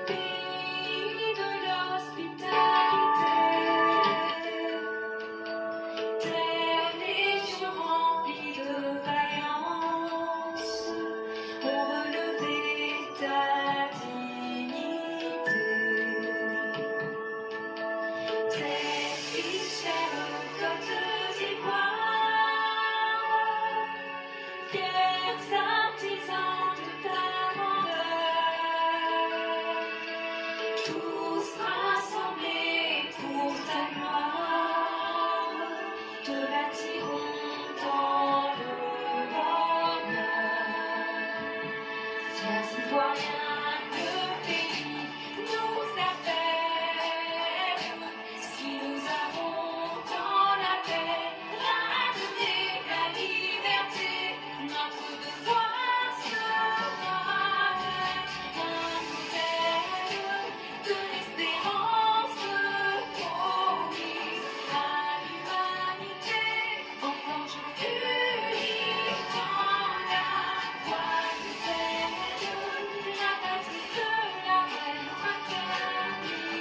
pays de l'hospitalité, terre légion remplie de vaillance, ont relevé ta dignité. Tes fichères côtes d'ivoire, fiers artisans de ta grandeur, tous rassemblés pour ta gloire, te bâtiront dans le bonheur. Fiers Ivoiriens, le pays nous appelle. Si nous avons dans la paix, la donner la liberté, notre devoir sera un modèle de l'espérance promise à l'humanité. Enfants unis dans la voie nouvelle, la patrie de la reine fraternité.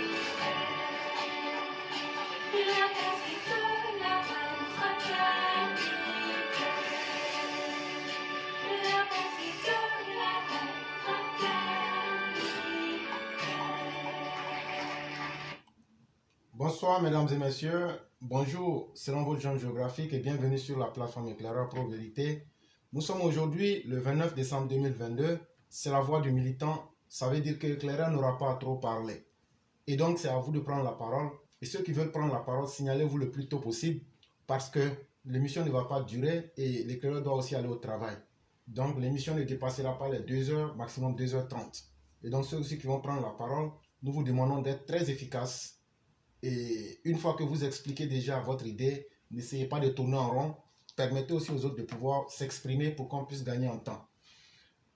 La patrie de la reine fraternité. La patrie de la reine fraternité. Bonsoir mesdames et messieurs, bonjour selon votre genre géographique et bienvenue sur la plateforme Éclaireur Pro Vérité. Nous sommes aujourd'hui le 29 décembre 2022, c'est la voix du militant, ça veut dire que Éclaireur n'aura pas à trop parler. Et donc c'est à vous de prendre la parole. Et ceux qui veulent prendre la parole, signalez-vous le plus tôt possible parce que l'émission ne va pas durer et l'éclaireur doit aussi aller au travail. Donc l'émission ne dépassera pas les 2 heures, maximum 2h30. Et donc ceux aussi qui vont prendre la parole, nous vous demandons d'être très efficaces. Et une fois que vous expliquez déjà votre idée, n'essayez pas de tourner en rond. Permettez aussi aux autres de pouvoir s'exprimer pour qu'on puisse gagner en temps.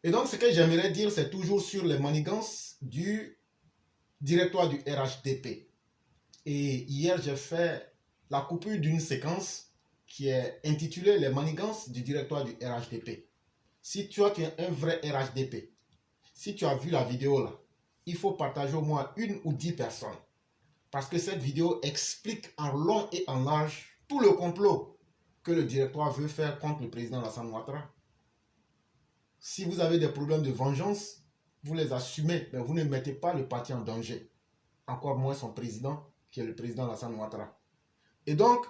Et donc ce que j'aimerais dire, c'est toujours sur les manigances du directoire du RHDP. Et hier, j'ai fait la coupure d'une séquence qui est intitulée Les manigances du directoire du RHDP. Si tu es un vrai RHDP, si tu as vu la vidéo là, il faut partager au moins 1 ou 10 personnes. Parce que cette vidéo explique en long et en large tout le complot que le directoire veut faire contre le président Alassane Ouattara. Si vous avez des problèmes de vengeance, vous les assumez, mais vous ne mettez pas le parti en danger. Encore moins son président, qui est le président Alassane Ouattara. Et donc,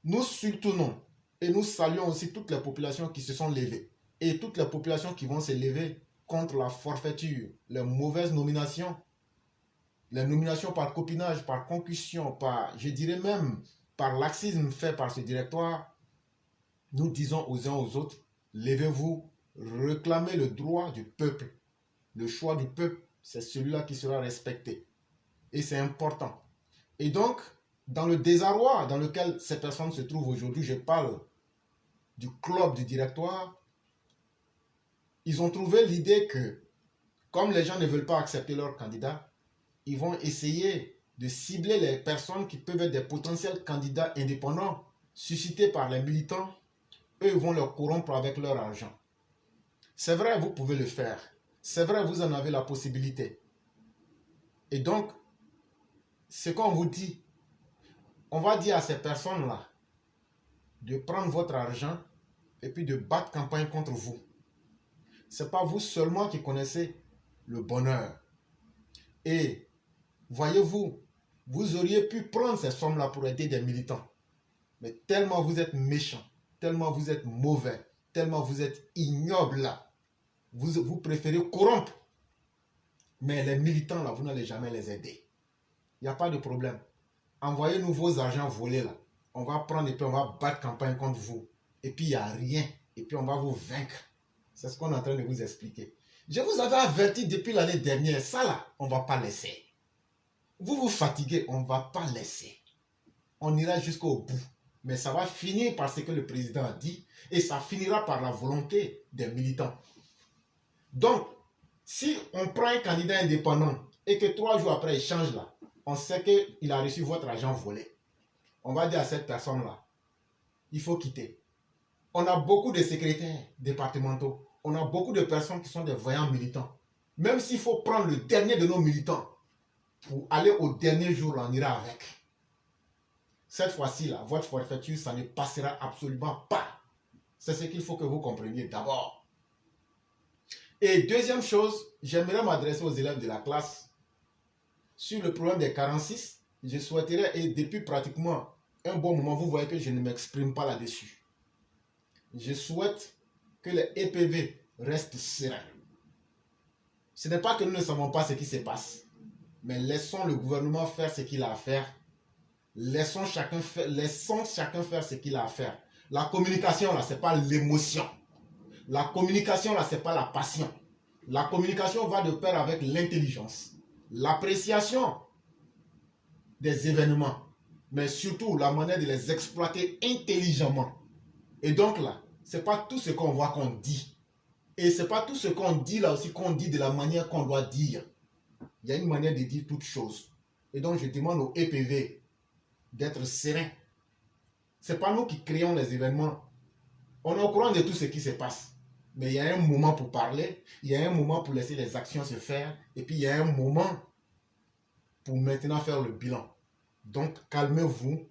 nous soutenons et nous saluons aussi toutes les populations qui se sont levées et toutes les populations qui vont se lever contre la forfaiture, les mauvaises nominations, les nominations par copinage, par concussion, par, je dirais même, par laxisme fait par ce directoire. Nous disons aux uns aux autres, levez-vous, réclamez le droit du peuple. Le choix du peuple, c'est celui-là qui sera respecté. Et c'est important. Et donc, dans le désarroi dans lequel ces personnes se trouvent aujourd'hui, je parle du club du directoire, ils ont trouvé l'idée que, comme les gens ne veulent pas accepter leur candidat, ils vont essayer de cibler les personnes qui peuvent être des potentiels candidats indépendants, suscités par les militants. Eux, ils vont leur corrompre avec leur argent. C'est vrai, vous pouvez le faire. C'est vrai, vous en avez la possibilité. Et donc, ce qu'on vous dit, on va dire à ces personnes-là de prendre votre argent et puis de battre campagne contre vous. Ce n'est pas vous seulement qui connaissez le bonheur. Et voyez-vous, vous auriez pu prendre ces sommes-là pour aider des militants. Mais tellement vous êtes méchants, tellement vous êtes mauvais, tellement vous êtes ignobles là, vous préférez corrompre. Mais les militants là, vous n'allez jamais les aider. Il n'y a pas de problème. Envoyez-nous vos argents volés là. On va prendre et puis on va battre campagne contre vous. Et puis il n'y a rien. Et puis on va vous vaincre. C'est ce qu'on est en train de vous expliquer. Je vous avais averti depuis l'année dernière. Ça là, on ne va pas laisser. Vous vous fatiguez, on ne va pas laisser. On ira jusqu'au bout. Mais ça va finir par ce que le président a dit. Et ça finira par la volonté des militants. Donc, si on prend un candidat indépendant et que 3 jours après il change là, on sait qu'il a reçu votre argent volé. On va dire à cette personne-là, il faut quitter. On a beaucoup de secrétaires départementaux. On a beaucoup de personnes qui sont des voyants militants. Même s'il faut prendre le dernier de nos militants pour aller au dernier jour, on ira avec. Cette fois-ci, là, votre forfaiture, ça ne passera absolument pas. C'est ce qu'il faut que vous compreniez d'abord. Et deuxième chose, j'aimerais m'adresser aux élèves de la classe. Sur le problème des 46, je souhaiterais, et depuis pratiquement un bon moment, vous voyez que je ne m'exprime pas là-dessus. Je souhaite que les EPV restent sereins. Ce n'est pas que nous ne savons pas ce qui se passe, mais laissons le gouvernement faire ce qu'il a à faire. Laissons chacun faire ce qu'il a à faire. La communication, là, ce n'est pas l'émotion. La communication, là, ce n'est pas la passion. La communication va de pair avec l'intelligence, l'appréciation des événements, mais surtout la manière de les exploiter intelligemment. Et donc là, ce n'est pas tout ce qu'on voit qu'on dit. Et ce n'est pas tout ce qu'on dit là aussi qu'on dit de la manière qu'on doit dire. Il y a une manière de dire toutes choses. Et donc je demande aux EPV d'être sereins. Ce n'est pas nous qui créons les événements. On est au courant de tout ce qui se passe. Mais il y a un moment pour parler, il y a un moment pour laisser les actions se faire, et puis il y a un moment pour maintenant faire le bilan. Donc calmez-vous,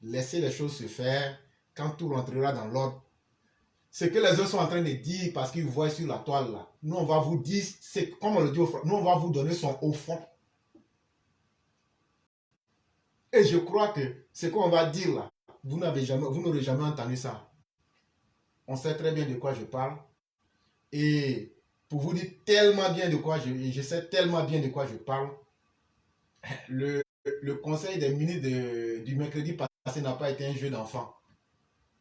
laissez les choses se faire. Quand tout rentrera dans l'ordre, ce que les autres sont en train de dire parce qu'ils voient sur la toile là, nous on va vous dire, c'est comme on le dit au fond, nous on va vous donner son au fond. Et je crois que ce qu'on va dire là, vous n'aurez jamais entendu ça. On sait très bien de quoi je parle. Et pour vous dire tellement bien de quoi je sais tellement bien de quoi je parle, le conseil des ministres du mercredi passé n'a pas été un jeu d'enfant.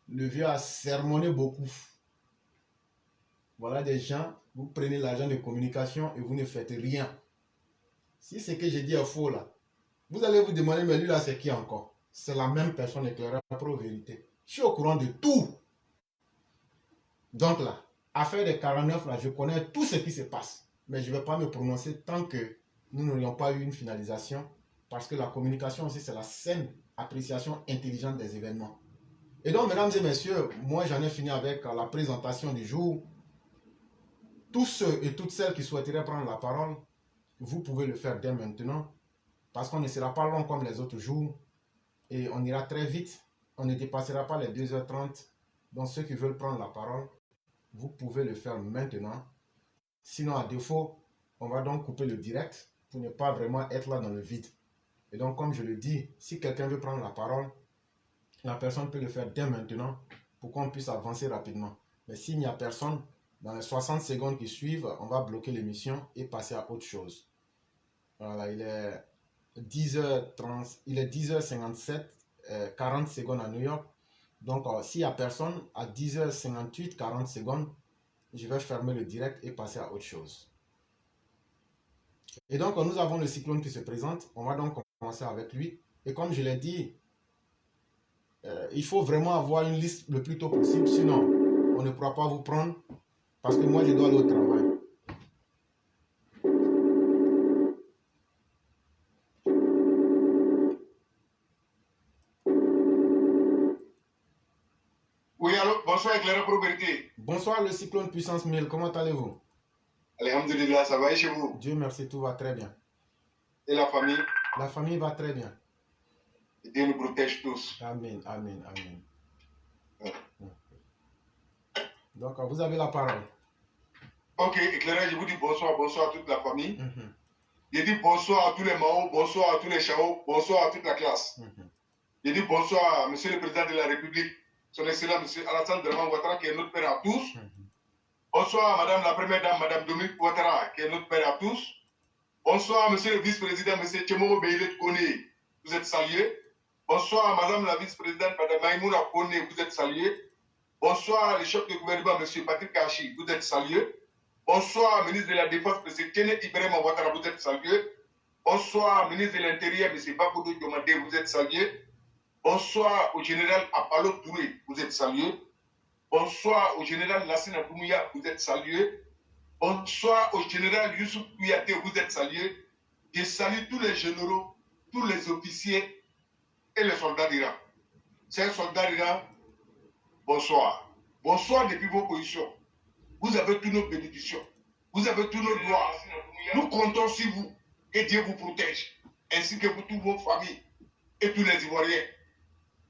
Le vieux a sermonné beaucoup. Voilà des gens, vous prenez l'argent de communication et vous ne faites rien. Si ce que j'ai dit est faux là, vous allez vous demander, mais lui là c'est qui encore? C'est la même personne éclairée pro vérité. Je suis au courant de tout. Donc là, affaire des 49 là, je connais tout ce qui se passe. Mais je ne vais pas me prononcer tant que nous n'aurions pas eu une finalisation. Parce que la communication aussi, c'est la saine appréciation intelligente des événements. Et donc, mesdames et messieurs, moi j'en ai fini avec la présentation du jour. Tous ceux et toutes celles qui souhaiteraient prendre la parole, vous pouvez le faire dès maintenant. Parce qu'on ne sera pas long comme les autres jours. Et on ira très vite. On ne dépassera pas les 2h30. Donc ceux qui veulent prendre la parole, vous pouvez le faire maintenant. Sinon, à défaut, on va donc couper le direct pour ne pas vraiment être là dans le vide. Et donc, comme je le dis, si quelqu'un veut prendre la parole, la personne peut le faire dès maintenant pour qu'on puisse avancer rapidement. Mais s'il n'y a personne, dans les 60 secondes qui suivent, on va bloquer l'émission et passer à autre chose. Voilà, il est 10h30, il est 10h57, 40 secondes à New York. Donc, s'il n'y a personne, à 10h58, 40 secondes, je vais fermer le direct et passer à autre chose. Et donc, nous avons le cyclone qui se présente. On va donc commencer avec lui. Et comme je l'ai dit, il faut vraiment avoir une liste le plus tôt possible. Sinon, on ne pourra pas vous prendre parce que moi, je dois aller au travail. Oui, allô, bonsoir éclaireur pro vérité. Bonsoir, le cyclone puissance 1000. Comment allez-vous? Alhamdulillah, ça va et chez vous? Dieu merci, tout va très bien. Et la famille? La famille va très bien. Dieu nous protège tous. Amen, amen, amen. Ouais. Donc, vous avez la parole. Ok, éclaireur, je vous dis bonsoir, bonsoir à toute la famille. Mhm, Je dis bonsoir à tous les Mao, bonsoir à tous les Chao, bonsoir à toute la classe. mhm. Je dis bonsoir à Monsieur le Président de la République, Son Excellence M. Alassane Draman Ouattara, qui est notre père à tous. Mhm. Bonsoir à Madame la Première Dame, Madame Dominique Ouattara, qui est notre père à tous. Bonsoir à Monsieur le Vice-président, M. Tchemomo Beilet Kone, vous êtes salué. Bonsoir à Madame la Vice-présidente, Madame Maïmouna Kone, vous êtes salué. Bonsoir le chef de gouvernement, M. Patrick Kachi, vous êtes salué. Bonsoir, ministre de la Défense, M. Tchéné Ibrahim Ouattara, vous êtes salué. Bonsoir, ministre de l'Intérieur, M. Bakoudou Diomande, vous êtes salué. Bonsoir au général Apalo Touré, vous êtes salué. Bonsoir au général Lassina Doumouya, vous êtes salué. Bonsoir au général Youssouf Kouyaté, vous êtes salué. Je salue tous les généraux, tous les officiers et les soldats d'Iran. Ces soldats d'Iran, bonsoir. Bonsoir depuis vos positions. Vous avez toutes nos bénédictions. Vous avez tous nos droits. Nous comptons sur vous. Que Dieu vous protège, ainsi que pour toutes vos familles et tous les Ivoiriens.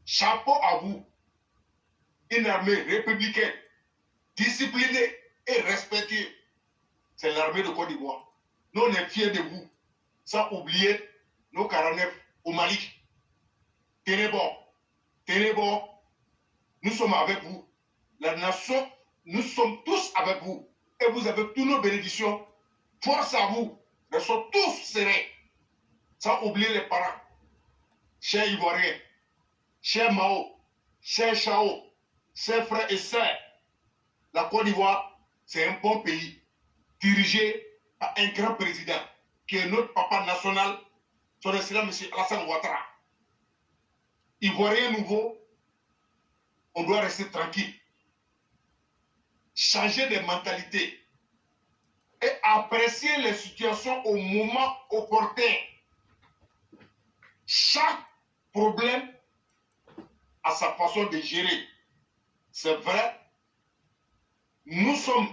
Chapeau à vous. Une armée républicaine, disciplinée et respectée. C'est l'armée de Côte d'Ivoire. Nous, on est fiers de vous. Sans oublier nos 49 au Mali. Tenez bon. Tenez bon. Nous sommes avec vous. La nation, nous sommes tous avec vous. Et vous avez toutes nos bénédictions. Force à vous. Nous sommes tous serrés. Sans oublier les parents. Chers Ivoiriens, chers Mao, chers Chao, chers frères et sœurs, la Côte d'Ivoire, c'est un bon pays, dirigé par un grand président, qui est notre papa national, son excellence M. Alassane Ouattara. Ivoirien nouveau, on doit rester tranquille, changer de mentalité et apprécier les situations au moment opportun. Chaque problème a sa façon de gérer. C'est vrai, nous sommes,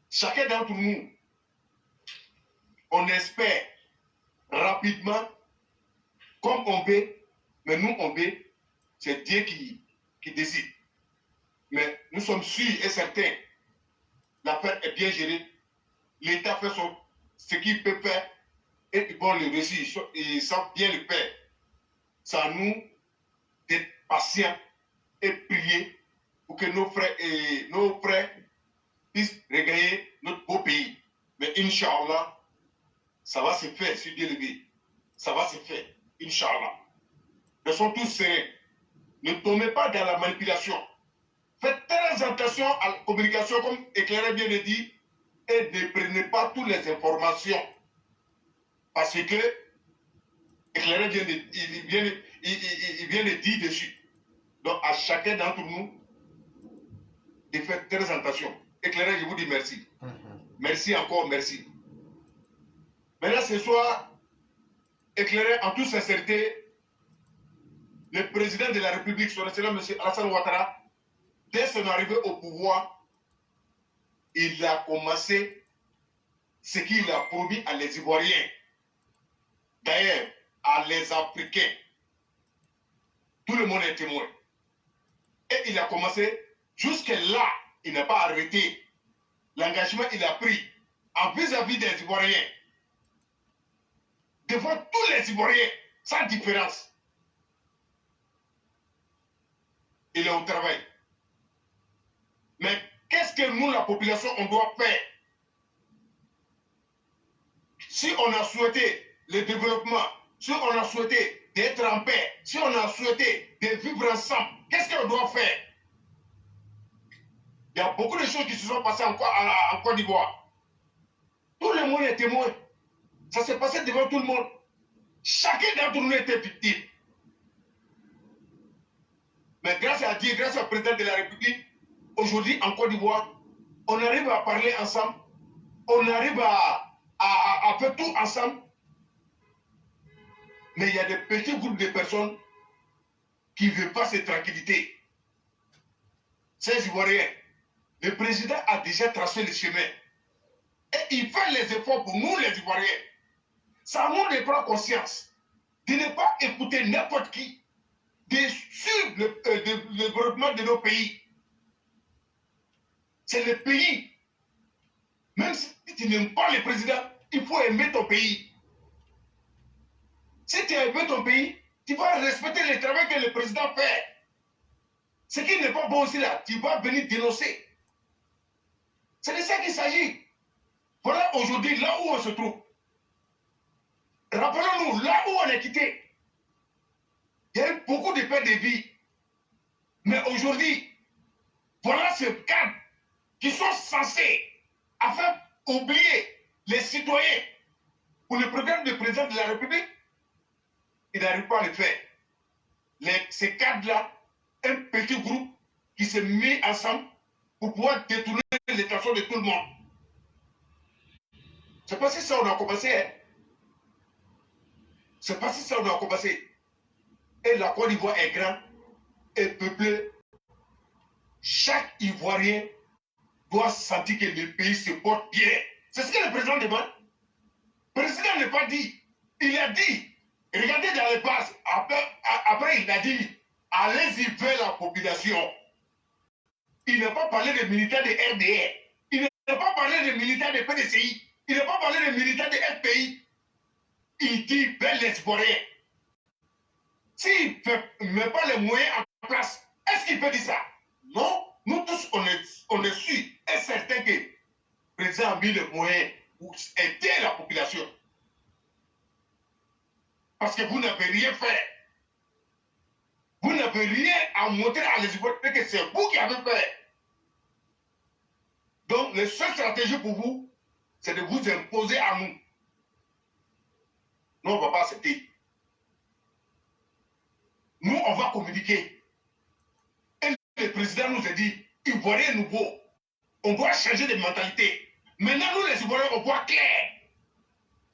chacun d'entre nous, on espère rapidement, comme on veut, mais nous on veut, c'est Dieu qui décide. Mais nous sommes sûrs et certains, l'affaire est bien gérée, l'État fait ce qu'il peut faire et ils vont le réussir, ils savent bien le faire. C'est à nous d'être patients et prier pour que nos frères puissent regagner notre beau pays. Mais Inch'Allah, ça va se faire, si Dieu le veut. Ça va se faire, Inch'Allah. Nous sommes tous sereins. Ne tombez pas dans la manipulation. Faites très attention à la communication, comme Éclairé vient de dire, et ne prenez pas toutes les informations. Parce que Éclairé vient de dire dessus. Donc à chacun d'entre nous, de faire très attention. Éclairé, je vous dis merci. Merci encore, merci. Maintenant, ce soir, Éclairé, en toute sincérité, le président de la République, son excellence M. Alassane Ouattara, dès son arrivée au pouvoir, il a commencé ce qu'il a promis à les Ivoiriens, d'ailleurs à les Africains. Tout le monde est témoin. Et il a commencé, jusque-là, il n'a pas arrêté l'engagement qu'il a pris en vis-à-vis des Ivoiriens, devant tous les Ivoiriens, sans différence. Il est au travail. Mais qu'est-ce que nous, la population, on doit faire? Si on a souhaité le développement, si on a souhaité d'être en paix, si on a souhaité de vivre ensemble, qu'est-ce qu'on doit faire? Il y a beaucoup de choses qui se sont passées en Côte d'Ivoire. Tout le monde est témoin. Ça s'est passé devant tout le monde. Chacun d'entre nous était victime. Mais grâce à Dieu, grâce au président de la République, aujourd'hui en Côte d'Ivoire, on arrive à parler ensemble, on arrive à faire tout ensemble. Mais il y a des petits groupes de personnes qui ne veulent pas cette tranquillité. Ces Ivoiriens, le président a déjà tracé le chemin. Et il fait les efforts pour nous, les Ivoiriens. Ça nous de prendre conscience de ne pas écouter n'importe qui, de suivre le développement de nos pays. C'est le pays. Même si tu n'aimes pas le président, il faut aimer ton pays. Si tu aimes ton pays, tu vas respecter le travail que le président fait. Ce qui n'est pas bon aussi là, tu vas venir dénoncer. C'est de ça qu'il s'agit. Voilà aujourd'hui, là où on se trouve. Rappelons-nous, là où on est quitté, il y a eu beaucoup de pertes de vie. Mais aujourd'hui, voilà ce cadre qui sont censés faire oublier les citoyens pour le programme du président de la République. Il n'arrive pas à le faire. Ces cadres-là, un petit groupe qui s'est mis ensemble pour pouvoir détourner l'attention de tout le monde. C'est pas si ça on a commencé. Hein? C'est pas si ça on a commencé. Et la Côte d'Ivoire est grande et peuplée. Chaque Ivoirien doit sentir que le pays se porte bien. C'est ce que le président demande. Le président n'a pas dit. Il a dit. Regardez dans les bases. Après il a dit, allez-y vers la population. Il n'a pas parlé des militaires de RDR. Il n'a pas parlé des militaires de PDCI. Il n'a pas parlé des militaires de FPI. Il dit vers les Ivoiriens. S'il ne met pas les moyens en place, est-ce qu'il peut dire ça? Non. Nous tous, on est sûrs et certains que le président a mis les moyens pour aider la population. Parce que vous n'avez rien fait. Vous n'avez rien à montrer à les Ivoiriens que c'est vous qui avez fait. Donc, la seule stratégie pour vous, c'est de vous imposer à nous. Nous, on ne va pas accepter. Nous, on va communiquer. Et le président nous a dit, Ivoiriens nouveaux, on doit changer de mentalité. Maintenant, nous, les Ivoiriens, on voit clair.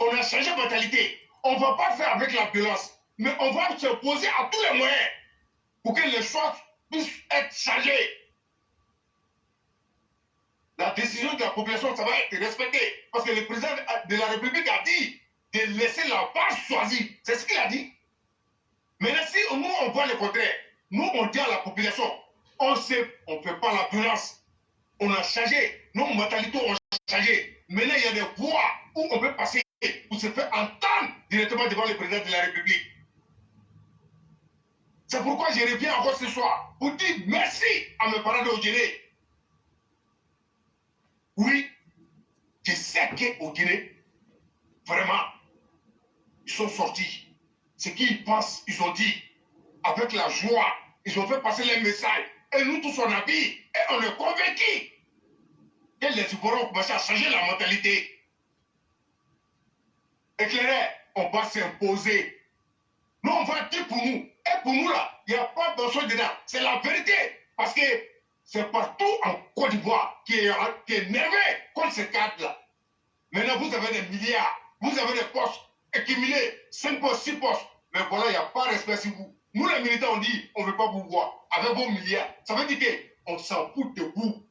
On a changé de mentalité. On ne va pas faire avec la violence, mais on va se poser à tous les moyens pour que les choses puissent être changées. La décision de la population, ça va être respecté. Parce que le président de la République a dit de laisser la base choisir. C'est ce qu'il a dit. Maintenant, si nous, on voit le contraire, nous, on dit à la population, on sait, on ne fait pas la violence. On a changé. Nos mentalités ont changé. Maintenant, il y a des voies où on peut passer pour se faire entendre directement devant le président de la République. C'est pourquoi je reviens encore ce soir pour dire merci à mes parents de Guinée. Oui, je sais qu'au Guinée, vraiment, ils sont sortis. Ce qu'ils pensent, ils ont dit, avec la joie, ils ont fait passer les messages. Et nous tous, on a dit, et on est convaincus que les Ivoiriens ont commencé à changer la mentalité. Éclairé, on va s'imposer. Nous, on va dire pour nous. Et pour nous, là, il n'y a pas besoin dedans. C'est la vérité. Parce que c'est partout en Côte d'Ivoire qui est nerveux contre ce cadre-là. Maintenant, vous avez des milliards. Vous avez des postes accumulés. 5 postes, 6 postes. Mais voilà, il n'y a pas de respect sur vous. Nous, les militants, on dit, on ne veut pas vous voir. Avec vos milliards. Ça veut dire qu'on s'en fout de vous.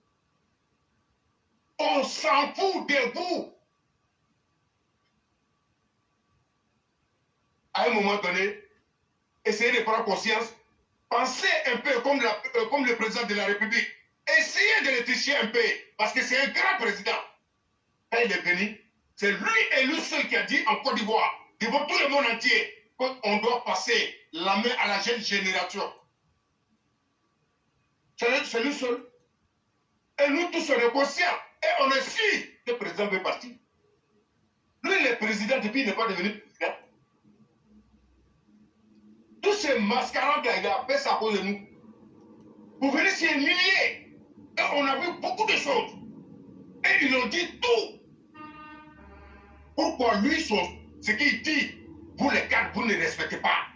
On s'en fout de vous. À un moment donné, essayez de prendre conscience. Pensez un peu comme le président de la République. Essayez de le tricher un peu. Parce que c'est un grand président. Quand il est venu, c'est lui et lui seul qui a dit en Côte d'Ivoire, devant tout le monde entier, qu'on doit passer la main à la jeune génération. C'est lui seul. Et nous tous, on est conscients. Et on est sûr que le président veut partir. Lui, le président, depuis, il n'est pas devenu président. Tous ces mascarades-là, il a fait ça à cause de nous. Vous venez s'y humilier. Et on a vu beaucoup de choses. Et ils ont dit tout. Pourquoi lui, ce qu'il dit, vous les quatre, vous ne respectez pas.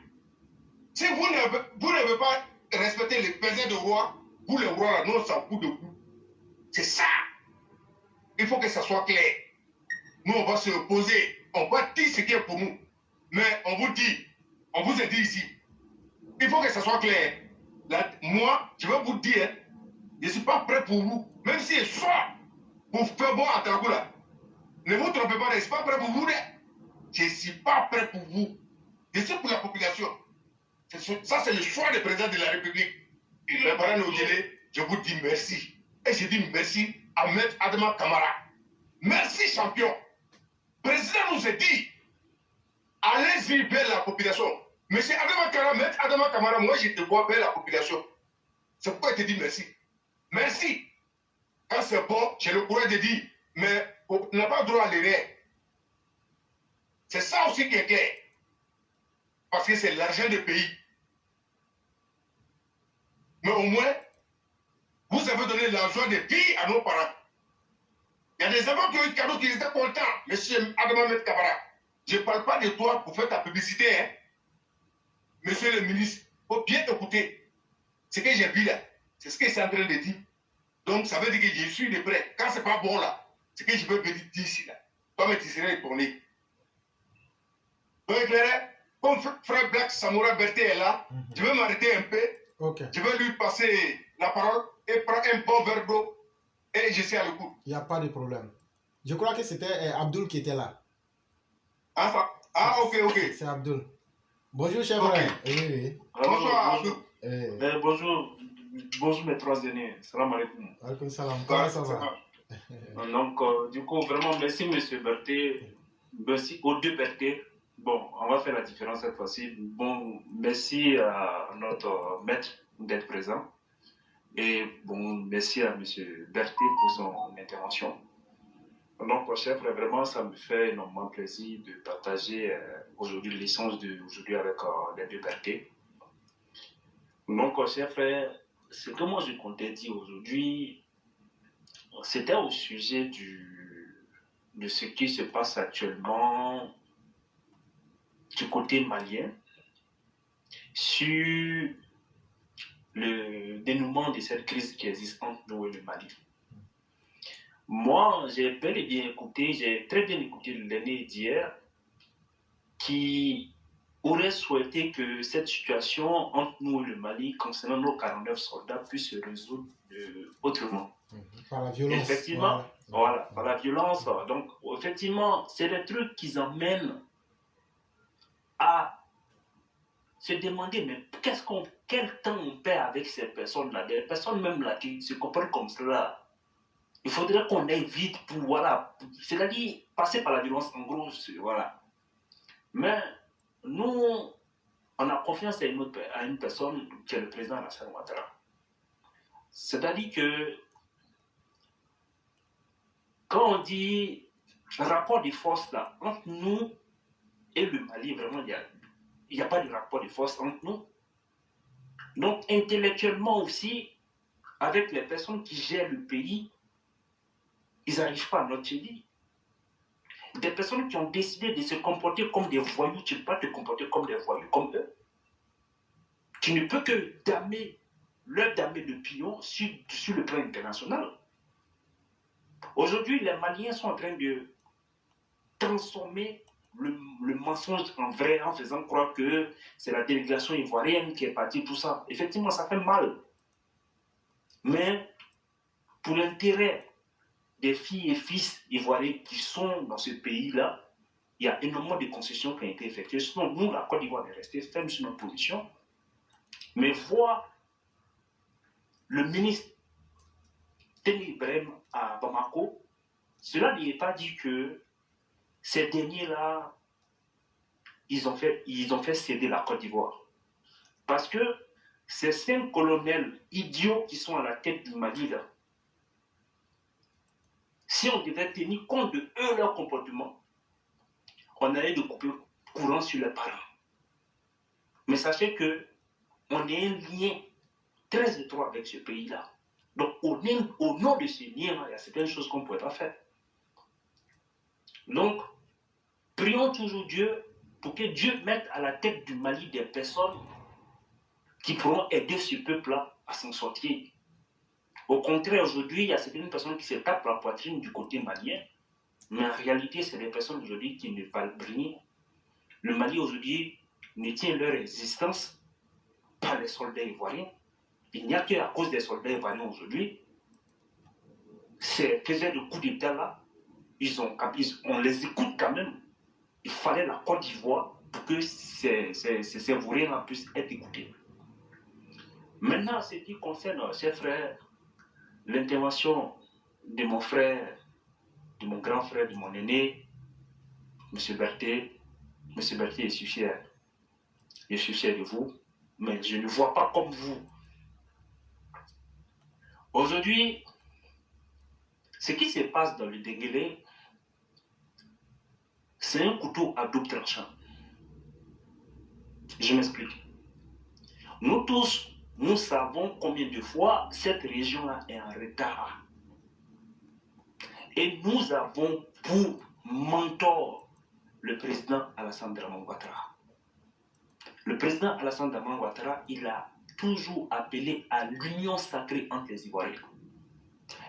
Si vous n'avez pas respecté les présidents de roi, vous les rois, là, nous, on s'en fout de vous. C'est ça. Il faut que ça soit clair. Nous, on va se opposer. On va dire ce qui est pour nous. Mais on vous dit, on vous a dit ici, il faut que ça soit clair. Là, moi, je vais vous dire, je ne suis pas prêt pour vous. Même si je sois pour faire bon à Tarabou là. Ne vous trompez pas, je ne suis pas prêt pour vous. Je ne suis pas prêt pour vous. Je suis pour la population. Ça, c'est le choix du président de la République. Mes parents nous disent, je vous dis merci. Et je dis merci à Maître Adama Kamara. Merci, champion. Le président nous a dit, allez-y vers la population. Monsieur Adama Kamara, Maître Adama Kamara, moi, je te vois vers la population. C'est pourquoi je te dis merci. Merci. Quand c'est bon, j'ai le courage de dire, mais on n'a pas le droit à l'erreur. C'est ça aussi qui est clair. Parce que c'est l'argent du pays. Mais au moins, vous avez donné l'argent des pays à nos parents. Il y a des enfants qui ont eu cadeau qui étaient contents, monsieur Adama Maître Kamara. Je ne parle pas de toi pour faire ta publicité, hein. Monsieur le ministre, il faut bien écouter. Ce que j'ai vu là, c'est ce que c'est en train de dire. Donc, ça veut dire que je suis de près. Quand ce n'est pas bon là, ce que je peux venir dire ici là, toi, tu serais étonné. Donc, éclairé, comme frère Black Samoura Berté est là, je vais m'arrêter un peu. Ok. Je vais lui passer la parole et prendre un bon verre d'eau et je suis à l'écoute. Il n'y a pas de problème. Je crois que c'était Abdul qui était là. Ah, ça. Ah, ok, ok. C'est Abdul. Bonjour, cher Ok. frère. Oui, oui. Bonsoir, Abdou. Bonjour. Eh, Bonjour. Bonjour mes trois aînés. Salam alaikum. Alaikum salam. Comment ça va? Donc, du coup, vraiment, merci Monsieur Berthet. Merci aux deux Berthet. Bon, on va faire la différence cette fois-ci. Bon, merci à notre maître d'être présent. Et bon, merci à Monsieur Berthet pour son intervention. Donc, chef, vraiment, ça me fait énormément plaisir de partager aujourd'hui l'échange d'aujourd'hui avec les deux Berthet. Donc, chef, ce que moi je comptais dire aujourd'hui, c'était au sujet de ce qui se passe actuellement du côté malien sur le dénouement de cette crise qui existe entre nous et le Mali. Moi, j'ai bel et bien écouté, j'ai très bien écouté l'aîné d'hier qui aurait souhaité que cette situation entre nous et le Mali concernant nos 49 soldats puisse se résoudre autrement. Par la violence. Effectivement, voilà, par la violence. Donc, effectivement, c'est des trucs qui amènent à se demander, mais quel temps on perd avec ces personnes-là, des personnes même là qui se comportent comme cela. Il faudrait qu'on aille vite pour, voilà, c'est-à-dire passer par la violence, en gros, voilà. Mais nous, on a confiance à une personne qui est le président Alassane Ouattara. C'est-à-dire que quand on dit rapport de force là, entre nous et le Mali, vraiment, il n'y a pas de rapport de force entre nous. Donc, intellectuellement aussi, avec les personnes qui gèrent le pays, ils n'arrivent pas à notre vie. Des personnes qui ont décidé de se comporter comme des voyous, tu ne peux pas te comporter comme des voyous, comme eux. Tu ne peux que leur damer de pion sur le plan international. Aujourd'hui, les Maliens sont en train de transformer le mensonge en vrai en faisant croire que c'est la délégation ivoirienne qui est partie, tout ça. Effectivement, ça fait mal. Mais pour l'intérêt des filles et fils ivoiriens qui sont dans ce pays-là, il y a énormément de concessions qui ont été effectuées. Sinon, nous, la Côte d'Ivoire est restée ferme sur notre position. Mais voir le ministre Teni Ibrahim à Bamako, cela n'est pas dit que ces derniers-là, ils ont fait céder la Côte d'Ivoire. Parce que ces 5 colonels idiots qui sont à la tête du Mali, là, si on devait tenir compte de eux, leur comportement, on allait de couper courant sur les parents. Mais sachez que on a un lien très étroit avec ce pays-là. Donc, au nom de ce lien, il y a certaines choses qu'on ne pourrait pas faire. Donc, prions toujours Dieu pour que Dieu mette à la tête du Mali des personnes qui pourront aider ce peuple-là à s'en sortir. Au contraire, aujourd'hui, il y a certaines personnes qui se tapent la poitrine du côté malien, mais en réalité, c'est des personnes aujourd'hui qui ne valent rien. Le Mali aujourd'hui ne tient leur existence par les soldats ivoiriens. Il n'y a qu'à cause des soldats ivoiriens aujourd'hui. Ces faiseurs de coups d'État là, on les écoute quand même. Il fallait la Côte d'Ivoire pour que ces Ivoiriens puissent être écoutés. Maintenant, ce qui concerne, chers frères, l'intervention de mon frère, de mon grand frère, de mon aîné, M. Berthet. M. Berthet, je suis fier de vous, mais je ne vois pas comme vous. Aujourd'hui, ce qui se passe dans le Denguélé, c'est un couteau à double tranchant. Je m'explique. Nous tous, nous savons combien de fois cette région-là est en retard. Et nous avons pour mentor le président Alassane Ouattara. Le président Alassane Ouattara, il a toujours appelé à l'union sacrée entre les Ivoiriens.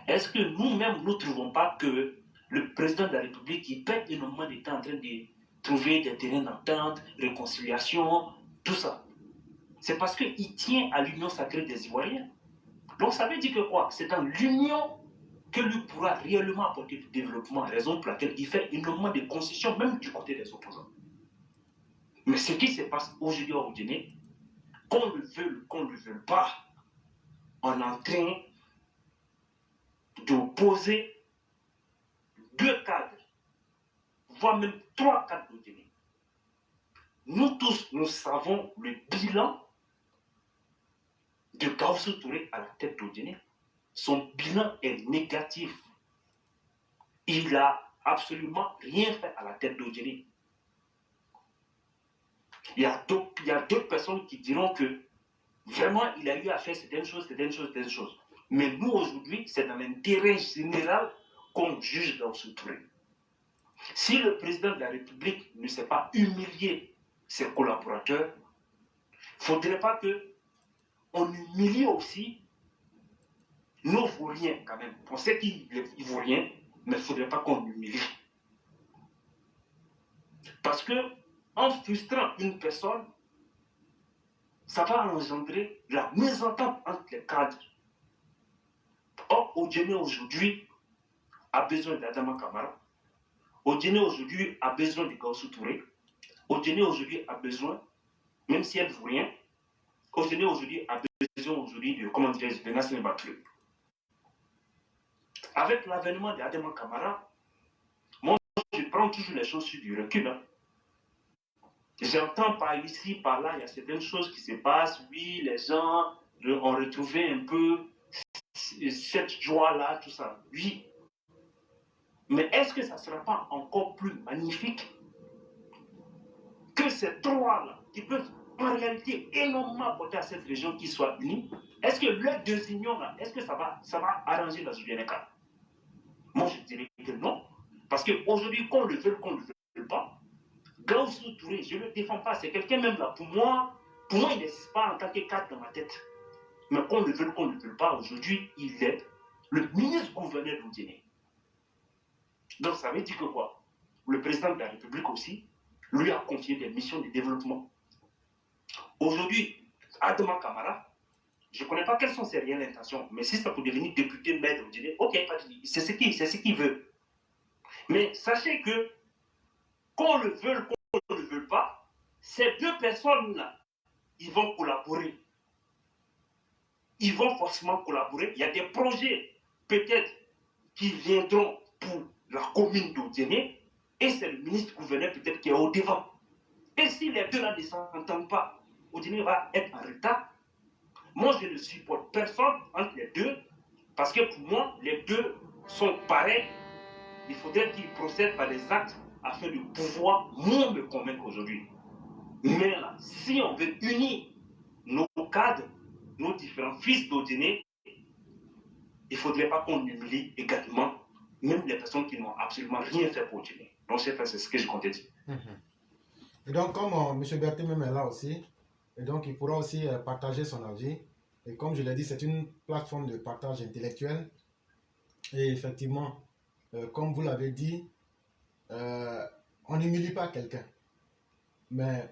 Est-ce que nous-mêmes, nous ne trouvons pas que le président de la République, il perd énormément de temps en train de trouver des terrains d'entente, réconciliation, tout ça? C'est parce qu'il tient à l'union sacrée des Ivoiriens. Donc ça veut dire que quoi? C'est dans l'union que lui pourra réellement apporter du développement, raison pour laquelle il fait énormément de concessions, même du côté des opposants. Mais ce qui se passe aujourd'hui au Guinée, qu'on le veuille, qu'on ne le veuille pas, on est en train d'opposer 2 cadres, voire même 3 cadres au Guinée. Nous tous, nous savons le bilan de Gaussou Touré à la tête de Guinée. Son bilan est négatif. Il n'a absolument rien fait à la tête de Guinée. Il y a d'autres personnes qui diront que vraiment il a eu à faire certaines choses. Mais nous aujourd'hui, c'est dans l'intérêt général qu'on juge Gaussou Touré. Si le président de la République ne s'est pas humilié ses collaborateurs, il ne faudrait pas qu'on humilie aussi nos vauriens quand même. On sait qu'ils ne vaut rien, mais il ne faudrait pas qu'on humilie. Parce que en frustrant une personne, ça va engendrer la mésentente entre les cadres. Or, Odjene aujourd'hui a besoin d'Adama Kamara. Odjene aujourd'hui a besoin de Gaussou Touré. Odjene aujourd'hui a besoin, même si elle ne vaut rien, Odjene aujourd'hui a besoin aujourd'hui de Nassine Batlé. Avec l'avènement d'Adama Kamara, moi je prends toujours les choses sur du recul. Hein. J'entends par ici, par là, il y a certaines choses qui se passent. Oui, les gens ont retrouvé un peu cette joie-là, tout ça. Oui. Mais est-ce que ça ne sera pas encore plus magnifique que ces 3-là qui peuvent en réalité énormément apporter à cette région qui soit unie? Est-ce que leur désunion-là, est-ce que ça va arranger la Zubianeka? Moi, je dirais que non. Parce qu'aujourd'hui, qu'on le veuille, qu'on ne le veuille pas, Gaussou Touré, je ne le défends pas. C'est quelqu'un même là, pour moi, il n'existe pas en tant que cadre dans ma tête. Mais qu'on le veuille, qu'on ne le veuille pas, aujourd'hui, il est le ministre-gouverneur de Guinée. Donc ça veut dire que quoi? Le président de la République aussi lui a confié des missions de développement. Aujourd'hui, Adama Kamara, je ne connais pas quelles sont ses réelles intentions, mais si c'est pour devenir député maire de Guinée, ok, c'est ce qu'il veut. Mais sachez que qu'on le veuille, qu'on ne le veuille pas, ces 2 personnes-là, ils vont collaborer. Ils vont forcément collaborer. Il y a des projets, peut-être, qui viendront pour la commune d'Odjene, et c'est le ministre-gouverneur peut-être qui est au devant. Et si les 2-là ne s'entendent pas, Odjene va être en retard. Moi, je ne supporte personne entre les 2, parce que pour moi, les 2 sont pareils. Il faudrait qu'ils procèdent par des actes afin de pouvoir, moi, me convaincre aujourd'hui. Mais là, si on veut unir nos cadres, nos différents fils d'Odjene, il ne faudrait pas qu'on humilie également même les personnes qui n'ont absolument rien fait pour Odjene. Donc, c'est ce que je comptais dire. Et donc, comme M. Berthe même est là aussi, et donc il pourra aussi partager son avis. Et comme je l'ai dit, c'est une plateforme de partage intellectuel. Et effectivement, comme vous l'avez dit, on n'humilie pas quelqu'un. Mais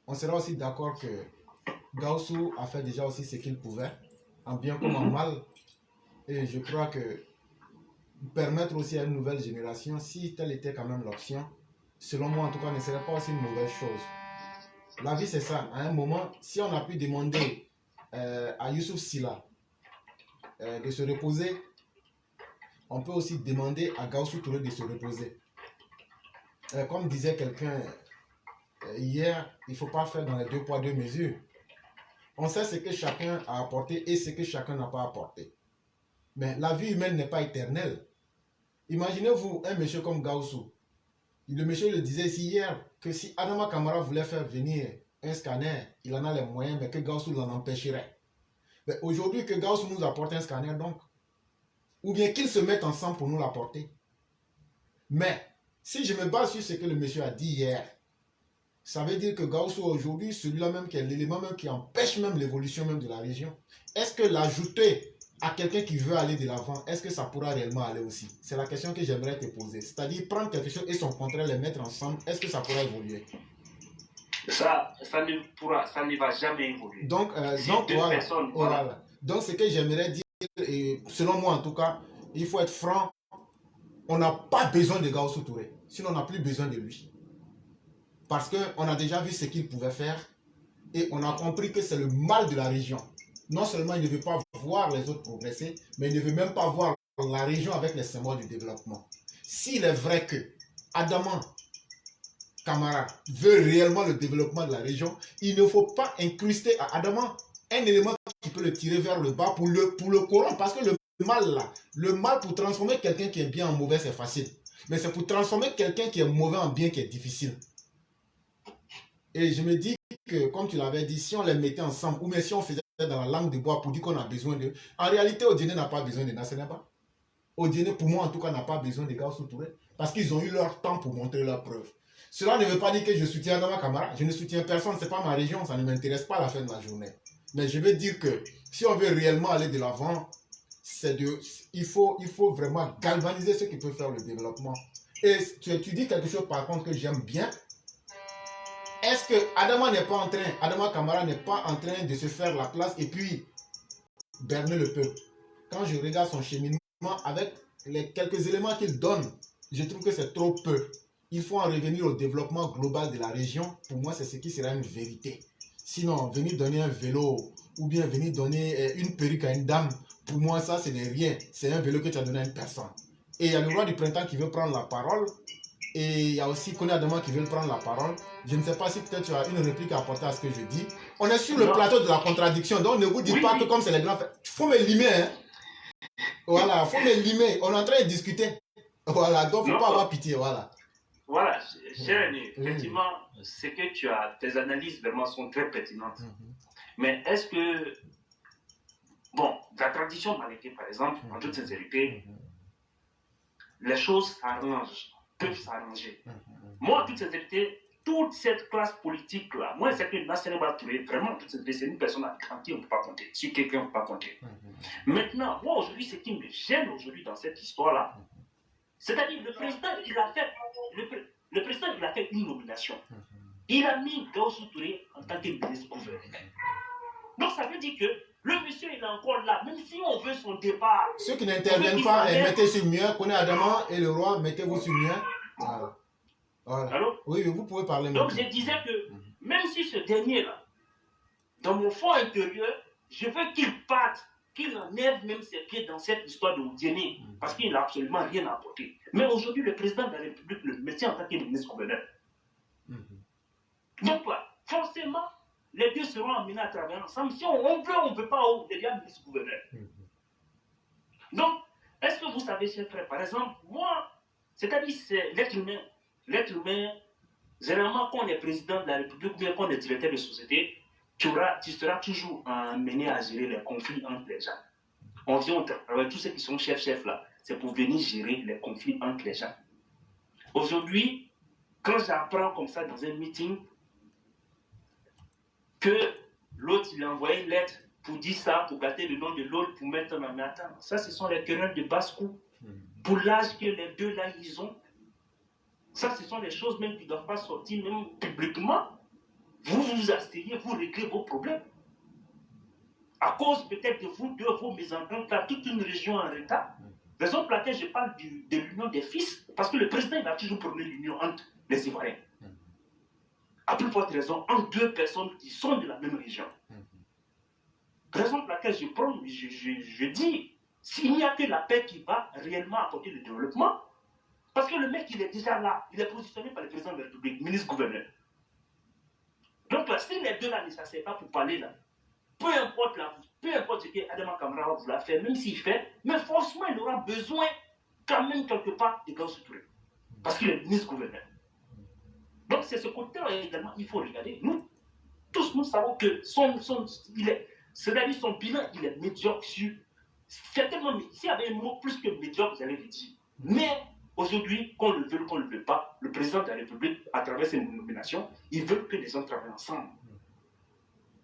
on sera aussi d'accord que Gaussou a fait déjà aussi ce qu'il pouvait, en bien comme en mal. Et je crois que permettre aussi à une nouvelle génération, si telle était quand même l'option, selon moi en tout cas, ne serait pas aussi une mauvaise chose. La vie c'est ça. À un moment, si on a pu demander à Youssouf Silla de se reposer, on peut aussi demander à Gaussou Touré de se reposer. Comme disait quelqu'un hier, il ne faut pas faire dans les 2 poids 2 mesures. On sait ce que chacun a apporté et ce que chacun n'a pas apporté. Mais la vie humaine n'est pas éternelle. Imaginez-vous un monsieur comme Gaussou. Le monsieur le disait ici hier que si Adama Kamara voulait faire venir un scanner, il en a les moyens, mais que Gaussou l'en empêcherait. Mais aujourd'hui que Gaussou nous apporte un scanner, donc, ou bien qu'ils se mettent ensemble pour nous l'apporter. Mais si je me base sur ce que le monsieur a dit hier, ça veut dire que Gaussou aujourd'hui, celui-là même qui est l'élément même qui empêche même l'évolution même de la région. Est-ce que l'ajouter à quelqu'un qui veut aller de l'avant, est-ce que ça pourra réellement aller aussi? C'est la question que j'aimerais te poser. C'est-à-dire prendre quelque chose et son contraire, les mettre ensemble, est-ce que ça pourra évoluer? Ça ne va jamais évoluer. Donc, voilà. Donc ce que j'aimerais dire, et selon moi en tout cas, il faut être franc, on n'a pas besoin de Gaoussou Touré. Sinon, on n'a plus besoin de lui. Parce qu'on a déjà vu ce qu'il pouvait faire et on a compris que c'est le mal de la région. Non seulement il ne veut pas voir les autres progresser, mais il ne veut même pas voir la région avec les symboles du développement. S'il est vrai que Adama Camara veut réellement le développement de la région, il ne faut pas incruster à Adama un élément qui peut le tirer vers le bas pour le corrompre. Parce que le mal là, le mal pour transformer quelqu'un qui est bien en mauvais, c'est facile. Mais c'est pour transformer quelqu'un qui est mauvais en bien qui est difficile. Et je me dis que, comme tu l'avais dit, si on les mettait ensemble, ou même si on faisait dans la langue de bois pour dire qu'on a besoin d'eux, en réalité, Odiene n'a pas besoin de Nasseneba. Odiene, pour moi en tout cas, n'a pas besoin de Gaoussou Touré. Parce qu'ils ont eu leur temps pour montrer leurs preuves. Cela ne veut pas dire que je soutiens Adama Camara. Je ne soutiens personne, ce n'est pas ma région, ça ne m'intéresse pas à la fin de la journée. Mais je veux dire que si on veut réellement aller de l'avant, il faut vraiment galvaniser ceux qui peuvent faire le développement. Et tu dis quelque chose par contre que j'aime bien. Est-ce que Adama Camara n'est pas en train de se faire la place et puis berner le peuple? Quand je regarde son cheminement avec les quelques éléments qu'il donne, je trouve que c'est trop peu. Il faut en revenir au développement global de la région. Pour moi, c'est ce qui sera une vérité. Sinon, venir donner un vélo ou bien venir donner une perruque à une dame, pour moi, ça, ce n'est rien. C'est un vélo que tu as donné à une personne. Et il y a le roi du printemps qui veut prendre la parole. Et il y a aussi Koné Adama qui veut prendre la parole. Je ne sais pas si peut-être tu as une réplique à apporter à ce que je dis. On est sur le plateau de la contradiction. Donc, ne vous dites pas que comme c'est les grands... Il faut me limer. Hein. Voilà, il faut me limer. On est en train de discuter. Voilà, donc il ne faut pas avoir pitié. Voilà. Voilà, cher René, effectivement, c'est que tu as, tes analyses vraiment sont très pertinentes. Mais est-ce que, bon, la tradition maléfique, par exemple, en toute sincérité, les choses s'arrangent, peuvent s'arranger. Moi, en toute sincérité, toute cette classe politique-là, moi, c'est que Nasseneba Touré, vraiment, en toute sincérité, c'est une personne à qui on ne peut pas compter, sur quelqu'un on ne peut pas compter. Maintenant, moi, aujourd'hui, ce qui me gêne aujourd'hui dans cette histoire-là, c'est-à-dire le président, il a fait, le président, il a fait une nomination. Il a mis Gaoussou Touré en tant que ministre-gouverneur. Donc ça veut dire que le monsieur, il est encore là, même si on veut son départ. Ceux qui n'interviennent pas, mettez sur mien, Koné Adama et le roi, mettez-vous sur mien. Voilà. Voilà. Allô? Oui, vous pouvez parler Donc maintenant. je disais que même si ce dernier-là, dans mon fond intérieur, je veux qu'il parte, qu'il enlève même ses pieds dans cette histoire de Odiene, parce qu'il n'a absolument rien à apporter. Mais aujourd'hui, le président de la République le mettait en tant que ministre-gouverneur. Donc, forcément, les deux seront amenés à travailler ensemble. Si on veut, on ne peut pas derrière le ministre-gouverneur. Donc, est-ce que vous savez, chers frères, par exemple, moi, c'est-à-dire, c'est l'être humain. L'être humain, généralement, quand on est président de la République ou bien quand on est directeur de société, tu seras toujours amené à gérer les conflits entre les gens. On vient au travail, tous ceux qui sont chefs là, c'est pour venir gérer les conflits entre les gens. Aujourd'hui, quand j'apprends comme ça dans un meeting que l'autre il a envoyé une lettre pour dire ça, pour gâter le nom de l'autre, pour mettre un matin, ça ce sont les querelles de basse-cour. Pour l'âge que les deux là ils ont, ça ce sont les choses même qui ne doivent pas sortir même publiquement. Vous vous asseyez, vous réglez vos problèmes. À cause peut-être de vous, de vos mésententes, là, toute une région en retard. Raison pour laquelle je parle de l'union des fils, parce que le président il a toujours prôné l'union entre les Ivoiriens. À plus forte raison, entre deux personnes qui sont de la même région. Raison pour laquelle je dis, s'il n'y a que la paix qui va réellement apporter le développement, parce que le mec il est déjà là, il est positionné par le président de la République, ministre-gouverneur. Donc, si les deux là ne s'asseyent pas pour parler là, peu importe ce que Adama Camara va faire, même s'il fait, mais forcément il aura besoin quand même quelque part de Gaoussou Touré. Parce qu'il est ministre-gouverneur. Donc c'est ce côté-là également, il faut regarder. Nous, tous nous savons que son bilan, il est médiocre sur... Certainement, s'il y avait un mot plus que médiocre, vous allez le dire. Mais aujourd'hui, qu'on le veut ou qu'on ne le veut pas, le président de la République, à travers ses nominations, il veut que les gens travaillent ensemble.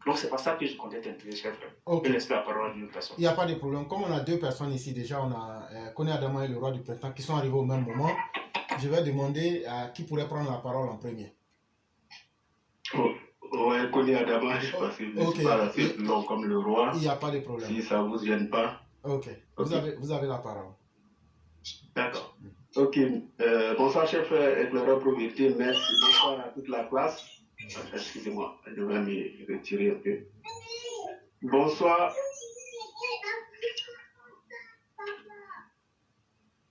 Donc c'est pas ça que je comptais t'intéresser, chef. Okay. Et laisser la parole à une personne. Il n'y a pas de problème. Comme on a deux personnes ici déjà, on a Koné Adama et le roi du printemps qui sont arrivés au même moment. Je vais demander à qui pourrait prendre la parole en premier. Ouais, Koné Adama, je pense que je suis pas assez long comme le roi. Il n'y a pas de problème. Si ça ne vous gêne pas. Ok. Vous avez la parole. D'accord. Ok. Bonsoir, chef éclaireur Pro-Vérité. Merci. Bonsoir à toute la classe. Excusez-moi, je vais me retirer un peu. Bonsoir.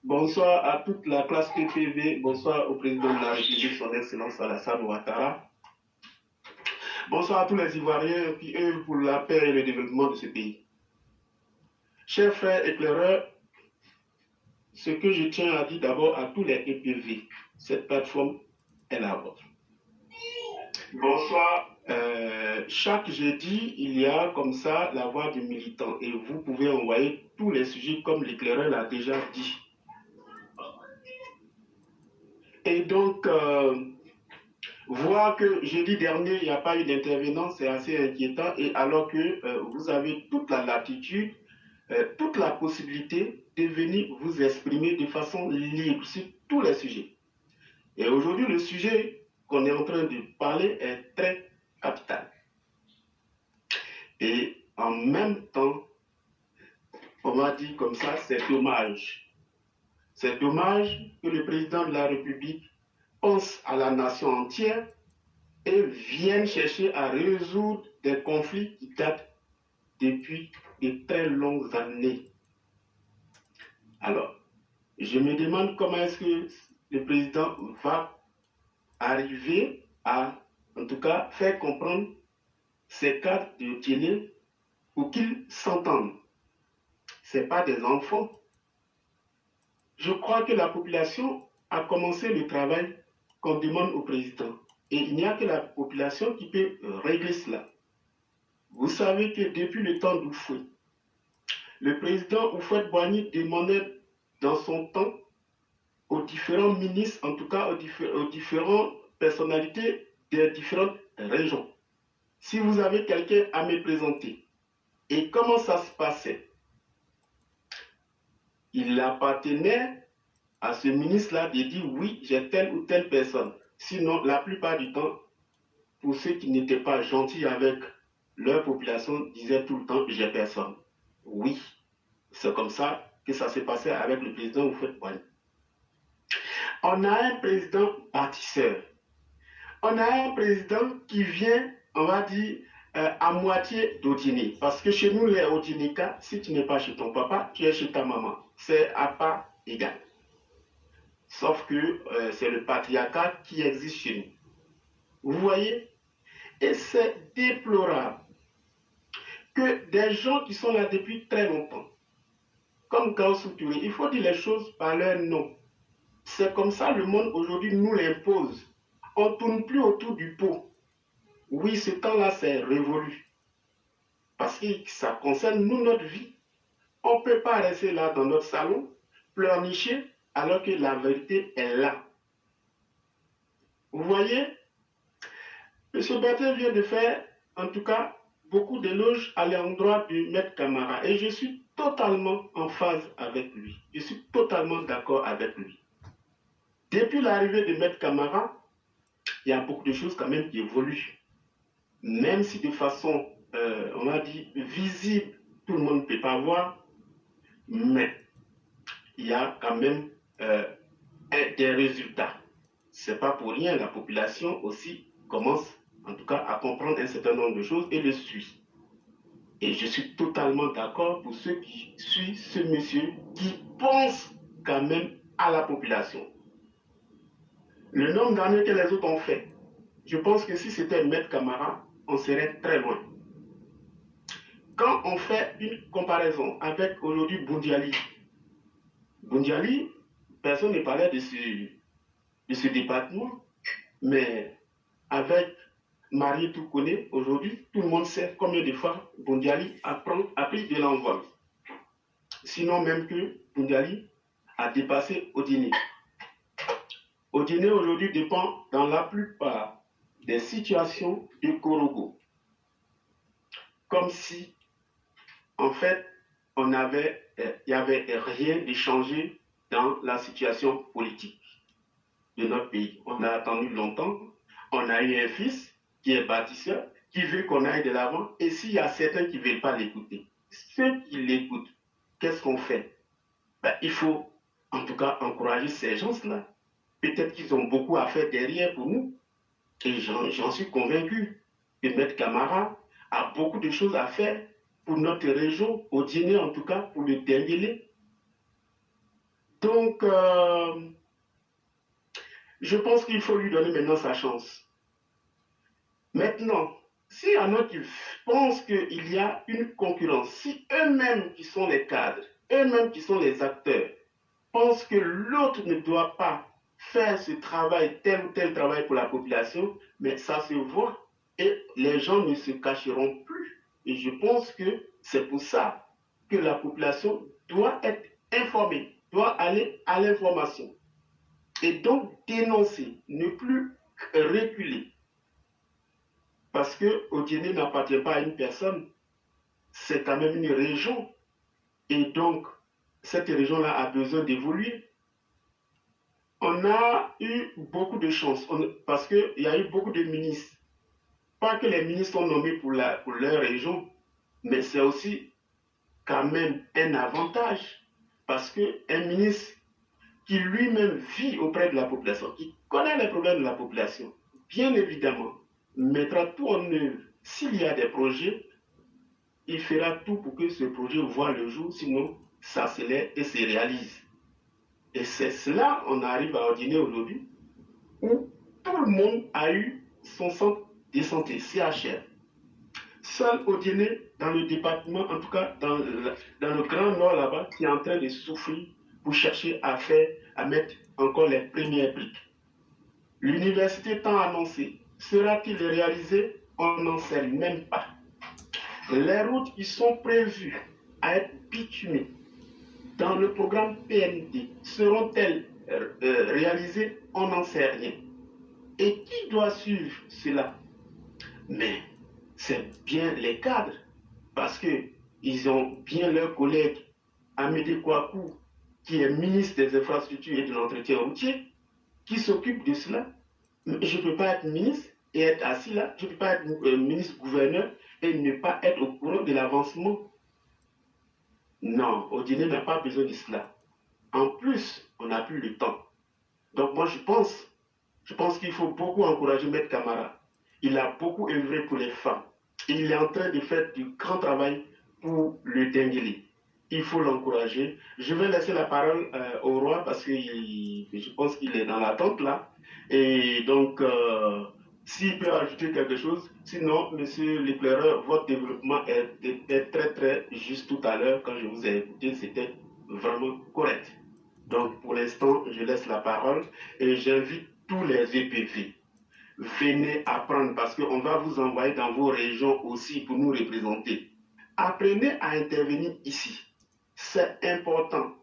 Bonsoir à toute la classe PPV. Bonsoir au président de la République, son Excellence Alassane Ouattara. Bonsoir à tous les Ivoiriens qui œuvrent pour la paix et le développement de ce pays. Chers frères éclaireurs, ce que je tiens à dire d'abord à tous les EPV, cette plateforme est la vôtre. Bonsoir. Chaque jeudi, il y a comme ça la voix du militant et vous pouvez envoyer tous les sujets comme l'éclaireur l'a déjà dit. Et donc, voir que jeudi dernier, il n'y a pas eu d'intervenant, c'est assez inquiétant. Et alors que vous avez toute la latitude, toute la possibilité de venir vous exprimer de façon libre sur tous les sujets. Et aujourd'hui, le sujet qu'on est en train de parler est très capital. Et en même temps, on m'a dit comme ça, c'est dommage. C'est dommage que le président de la République pense à la nation entière et vienne chercher à résoudre des conflits qui datent depuis de très longues années. Alors, je me demande comment est-ce que le président va arriver à, en tout cas, faire comprendre ces cadres de Tchéné pour qu'ils s'entendent. Ce n'est pas des enfants. Je crois que la population a commencé le travail qu'on demande au président. Et il n'y a que la population qui peut régler cela. Vous savez que depuis le temps d'Oufoué, le président Houphouët-Boigny demandait dans son temps aux différents ministres, en tout cas aux différentes personnalités des différentes régions, si vous avez quelqu'un à me présenter. Et comment ça se passait? Il appartenait à ce ministre-là de dire oui, j'ai telle ou telle personne. Sinon, la plupart du temps, pour ceux qui n'étaient pas gentils avec leur population, disaient tout le temps j'ai personne. Oui, c'est comme ça que ça s'est passé avec le président Houphouët-Boigny. On a un président bâtisseur. On a un président qui vient, on va dire, à moitié d'Odini. Parce que chez nous, les Odinika, si tu n'es pas chez ton papa, tu es chez ta maman. C'est à part égal. Sauf que c'est le patriarcat qui existe chez nous. Vous voyez? Et c'est déplorable que des gens qui sont là depuis très longtemps, comme Gaussou Touré, il faut dire les choses par leur nom. C'est comme ça le monde aujourd'hui nous l'impose. On ne tourne plus autour du pot. Oui, ce temps-là, c'est révolu. Parce que ça concerne nous, notre vie. On ne peut pas rester là dans notre salon, pleurnicher, alors que la vérité est là. Vous voyez, M. Bertin vient de faire, en tout cas, beaucoup d'éloges à l'endroit du maître Camara. Et je suis totalement en phase avec lui. Je suis totalement d'accord avec lui. Depuis l'arrivée de maître Camara, il y a beaucoup de choses quand même qui évoluent. Même si de façon, on va dire, visible, tout le monde ne peut pas voir, mais il y a quand même des résultats. Ce n'est pas pour rien, la population aussi commence en tout cas à comprendre un certain nombre de choses et le suit. Et je suis totalement d'accord pour ceux qui suivent ce monsieur qui pense quand même à la population. Le nombre d'années que les autres ont fait, je pense que si c'était Maître Camara, on serait très loin. Quand on fait une comparaison avec aujourd'hui Boundiali, personne ne parlait de ce département, mais avec Marie Toukone, aujourd'hui, tout le monde sait combien de fois Boundiali a pris de l'envol. Sinon même que Boundiali a dépassé Odiné. Odiné aujourd'hui dépend dans la plupart des situations de Korogo. Comme si, en fait, il n'y avait rien de changé dans la situation politique de notre pays. On a attendu longtemps, on a eu un fils qui est bâtisseur, qui veut qu'on aille de l'avant, et s'il y a certains qui ne veulent pas l'écouter, ceux qui l'écoutent, qu'est-ce qu'on fait? Il faut en tout cas encourager ces gens-là. Peut-être qu'ils ont beaucoup à faire derrière pour nous. Et j'en suis convaincu que Maître Camara a beaucoup de choses à faire pour notre région, au Djéné en tout cas, pour le Dendélé. Donc, je pense qu'il faut lui donner maintenant sa chance. Maintenant, s'il y en a qui pensent qu'il y a une concurrence, si eux-mêmes qui sont les cadres, eux-mêmes qui sont les acteurs, pensent que l'autre ne doit pas faire ce travail, tel ou tel travail pour la population, mais ça se voit et les gens ne se cacheront plus. Et je pense que c'est pour ça que la population doit être informée, doit aller à l'information et donc dénoncer, ne plus reculer. Parce que Odiéné n'appartient pas à une personne, c'est quand même une région. Et donc, cette région-là a besoin d'évoluer. On a eu beaucoup de chance parce qu'il y a eu beaucoup de ministres. Pas que les ministres sont nommés pour leur région, mais c'est aussi quand même un avantage parce qu'un ministre qui lui-même vit auprès de la population, qui connaît les problèmes de la population, bien évidemment, mettra tout en œuvre. S'il y a des projets, il fera tout pour que ce projet voit le jour, sinon ça s'élève et se réalise. Et c'est cela, on arrive à Odiéné aujourd'hui, où tout le monde a eu son centre de santé, CHR. Seul Odiéné, dans le département, en tout cas dans le Grand Nord là-bas, qui est en train de souffrir pour chercher à mettre encore les premières briques. L'université tant annoncée, sera-t-il réalisé? On n'en sait même pas. Les routes qui sont prévues à être bitumées dans le programme PND seront-elles réalisées? On n'en sait rien. Et qui doit suivre cela? Mais c'est bien les cadres, parce qu'ils ont bien leur collègue Amédée Kouakou, qui est ministre des Infrastructures et de l'Entretien routier, qui s'occupe de cela. Mais je ne peux pas être ministre et être assis là, je ne peux pas être ministre-gouverneur et ne pas être au courant de l'avancement. Non, Odiéné n'a pas besoin de cela. En plus, on n'a plus le temps. Donc moi je pense qu'il faut beaucoup encourager Maître Camara. Il a beaucoup œuvré pour les femmes. Il est en train de faire du grand travail pour le Dendélé. Il faut l'encourager. Je vais laisser la parole au roi parce que je pense qu'il est dans l'attente là. Et donc, s'il peut ajouter quelque chose, sinon, monsieur l'éclaireur, votre développement était très très juste tout à l'heure quand je vous ai écouté, c'était vraiment correct. Donc, pour l'instant, je laisse la parole et j'invite tous les EPV. Venez apprendre parce qu'on va vous envoyer dans vos régions aussi pour nous représenter. Apprenez à intervenir ici. C'est important.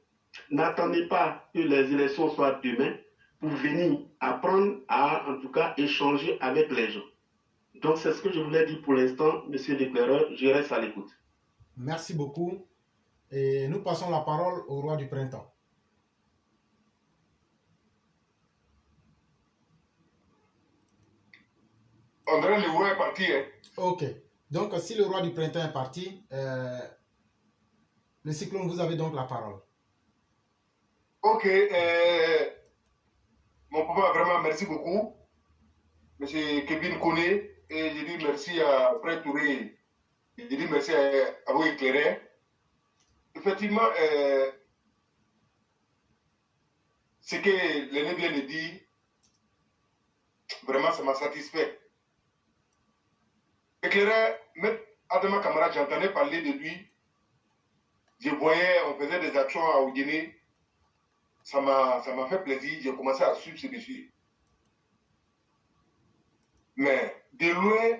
N'attendez pas que les élections soient demain pour venir apprendre à, en tout cas, échanger avec les gens. Donc, c'est ce que je voulais dire pour l'instant, monsieur l'éclaireur. Je reste à l'écoute. Merci beaucoup. Et nous passons la parole au roi du printemps. André, le roi est parti. Hein. Ok. Donc, si le roi du printemps est parti, le cyclone, vous avez donc la parole. Ok. Mon papa, vraiment, merci beaucoup. Monsieur Kevin Koné. Et je dis merci à Frère Touré. Je dis merci à vous éclairer. Effectivement, ce que l'aîné vient de dire, vraiment, ça m'a satisfait. Éclairé, M. Adama Kamara, j'entendais parler de lui. Je voyais, on faisait des actions à Odiéné. Ça m'a fait plaisir. J'ai commencé à suivre ce monsieur. Mais de loin,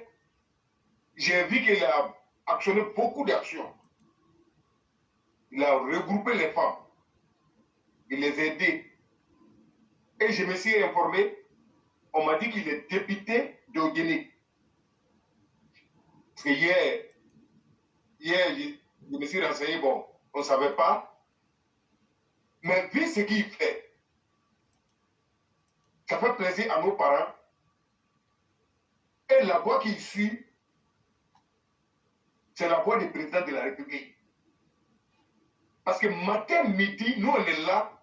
j'ai vu qu'il a actionné beaucoup d'actions. Il a regroupé les femmes. Il les a aidées. Et je me suis informé. On m'a dit qu'il est député d'Odiéné. Parce que hier je me suis renseigné, bon, on ne savait pas. Mais vu ce qu'il fait, ça fait plaisir à nos parents. Et la voie qu'il suit, c'est la voie du président de la République. Parce que matin, midi, nous on est là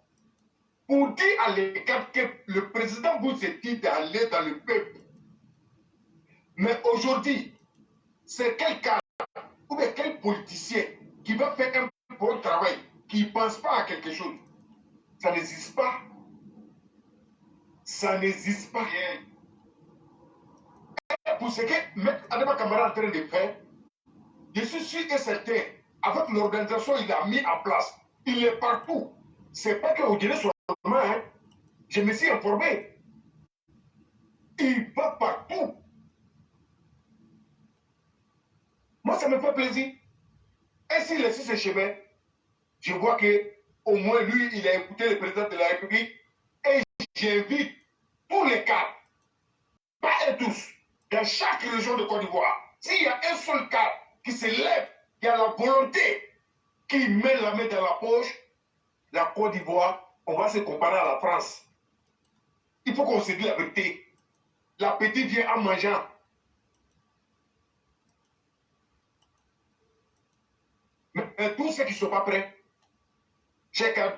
pour dire à l'écart que le président vous a dit d'aller dans le peuple. Mais aujourd'hui, c'est quel cas ou bien quel politicien qui va faire un bon travail, qui ne pense pas à quelque chose. Ça n'existe pas. Ça n'existe pas. Et pour ce que M. Adama Kamara est en train de faire, je suis sûr et certain, avec l'organisation qu'il a mis en place, il est partout. Ce n'est pas qu'au Guinée seulement, hein. Je me suis informé. Il va partout. Moi, ça me fait plaisir. Et s'il est sur ce chemin, je vois que au moins lui, il a écouté le président de la République. Et j'invite tous les cas, pas et tous, dans chaque région de Côte d'Ivoire, s'il y a un seul cas qui se lève, qui a la volonté, qui met la main dans la poche, la Côte d'Ivoire, on va se comparer à la France. Il faut qu'on se dise la vérité. L'appétit vient en mangeant. Mais tous ceux qui ne sont pas prêts,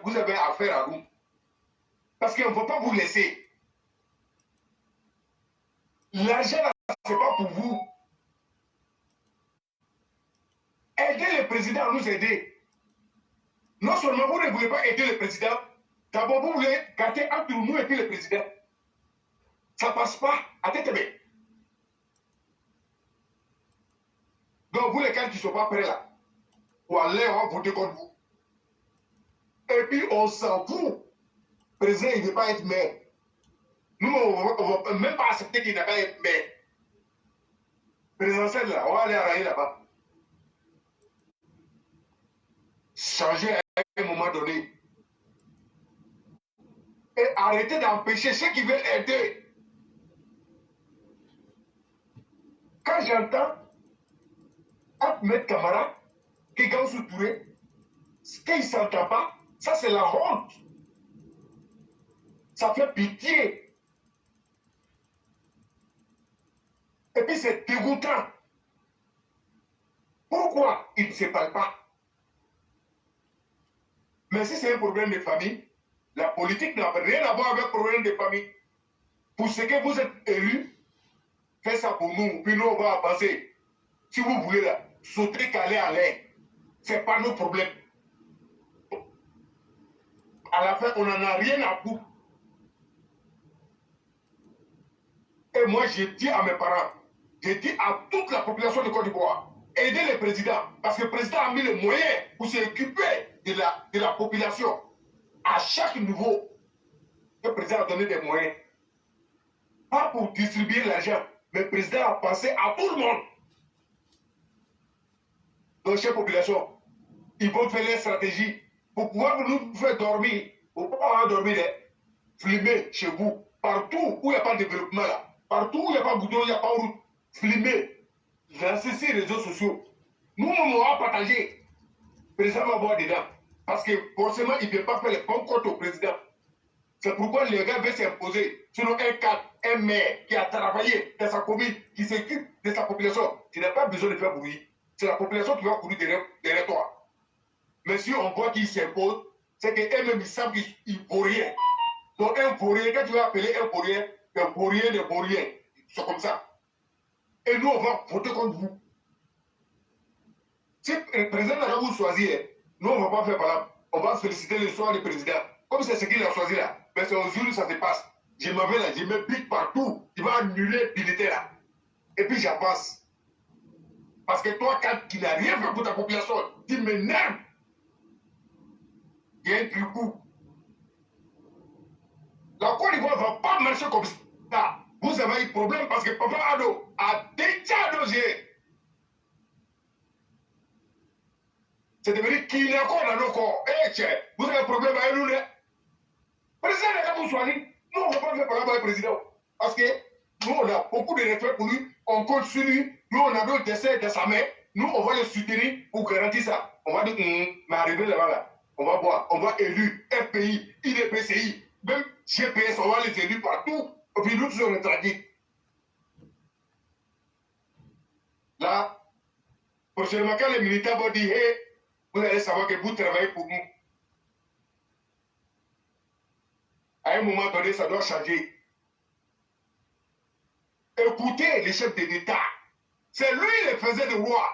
vous avez affaire à nous. Parce qu'on ne va pas vous laisser. L'argent, ce n'est pas pour vous. Aidez le président à nous aider. Non seulement vous ne voulez pas aider le président, d'abord vous voulez gâter entre nous et puis le président. Ça ne passe pas à tête bête. Donc vous les gars qui ne sont pas prêts là, ou allez, on va voter contre vous. Et puis on s'en fout. Le président, il ne veut pas être maire. Nous, on ne va même pas accepter qu'il n'a pas être maire. Présidentiel là, on va aller arrailler là-bas. Changer à un moment donné. Et arrêter d'empêcher ceux qui veulent aider. Quand j'entends Ahmed Kamara, qui gagne sous Touré, ce qu'il ne s'entend pas, ça c'est la honte. Ça fait pitié. Et puis c'est dégoûtant. Pourquoi ils ne se parlent pas? Mais si c'est un problème de famille, la politique n'a rien à voir avec le problème de famille. Pour ce que vous êtes élus, faites ça pour nous, puis nous on va avancer. Si vous voulez là, sauter, caler à l'air, ce n'est pas nos problèmes. À la fin, on n'en a rien à foutre. Et moi, je dis à mes parents, je dis à toute la population de Côte d'Ivoire, aidez le président, parce que le président a mis les moyens pour s'occuper de la population. À chaque niveau, le président a donné des moyens. Pas pour distribuer l'argent, mais le président a pensé à tout le monde. Donc, chère population, ils vont faire leur stratégie pour pouvoir nous faire dormir. Pour pouvoir dormir, filmer chez vous, partout où il n'y a pas de développement là. Partout où il n'y a pas de goudron, il n'y a pas de route, filmer, lancer ces réseaux sociaux. Nous, on va partager. Le président va voir dedans. Parce que forcément, il ne peut pas faire les bons comptes au président. C'est pourquoi les gars veulent s'imposer. Sinon, un cadre, un maire qui a travaillé dans sa commune, qui s'occupe de sa population, tu n'as pas besoin de faire bruit. C'est la population qui va courir derrière toi. Mais si on voit qu'il s'impose, c'est qu'eux-mêmes, ils savent qu'ils ne vaut rien. Donc, un vaurien, quand tu vas appeler un vaurien ne vaut rien. C'est comme ça. Et nous, on va voter contre vous. Si le président n'a vous choisir, nous, on ne va pas faire valable. On va féliciter le soir du président. Comme c'est ce qu'il a choisi là. Mais c'est aux urnes, ça se passe. Je m'en vais là, je me pique partout. Il va annuler l'unité là. Et puis j'avance. Parce que toi, quand tu n'as rien fait pour ta population, tu m'énerves. Il y a un coup. La Côte d'Ivoire ne va pas marcher comme ça. Vous avez eu problème parce que Papa Ado a déjà dosé. C'est devenu qu'il est encore dans nos corps. Eh, tiens, vous avez un problème avec nous, là. Le président n'est pas vous choisir. Nous, on ne va pas faire parler avec le président. Parce que nous, on a beaucoup de respect pour lui. On compte sur lui. Nous, on a d'autres décès de sa mère. Nous, on va le soutenir pour garantir ça. On va dire, mais arrivé là-bas, là, on va voir. On va élire FPI, IDPCI, même GPS, on va les élire partout. Et puis nous, tous, on est tragiques. Là, prochainement, quand les militaires vont dire, hey, vous allez savoir que vous travaillez pour nous. À un moment donné, ça doit changer. Écoutez les chefs de l'État. C'est lui qui les faisait de roi.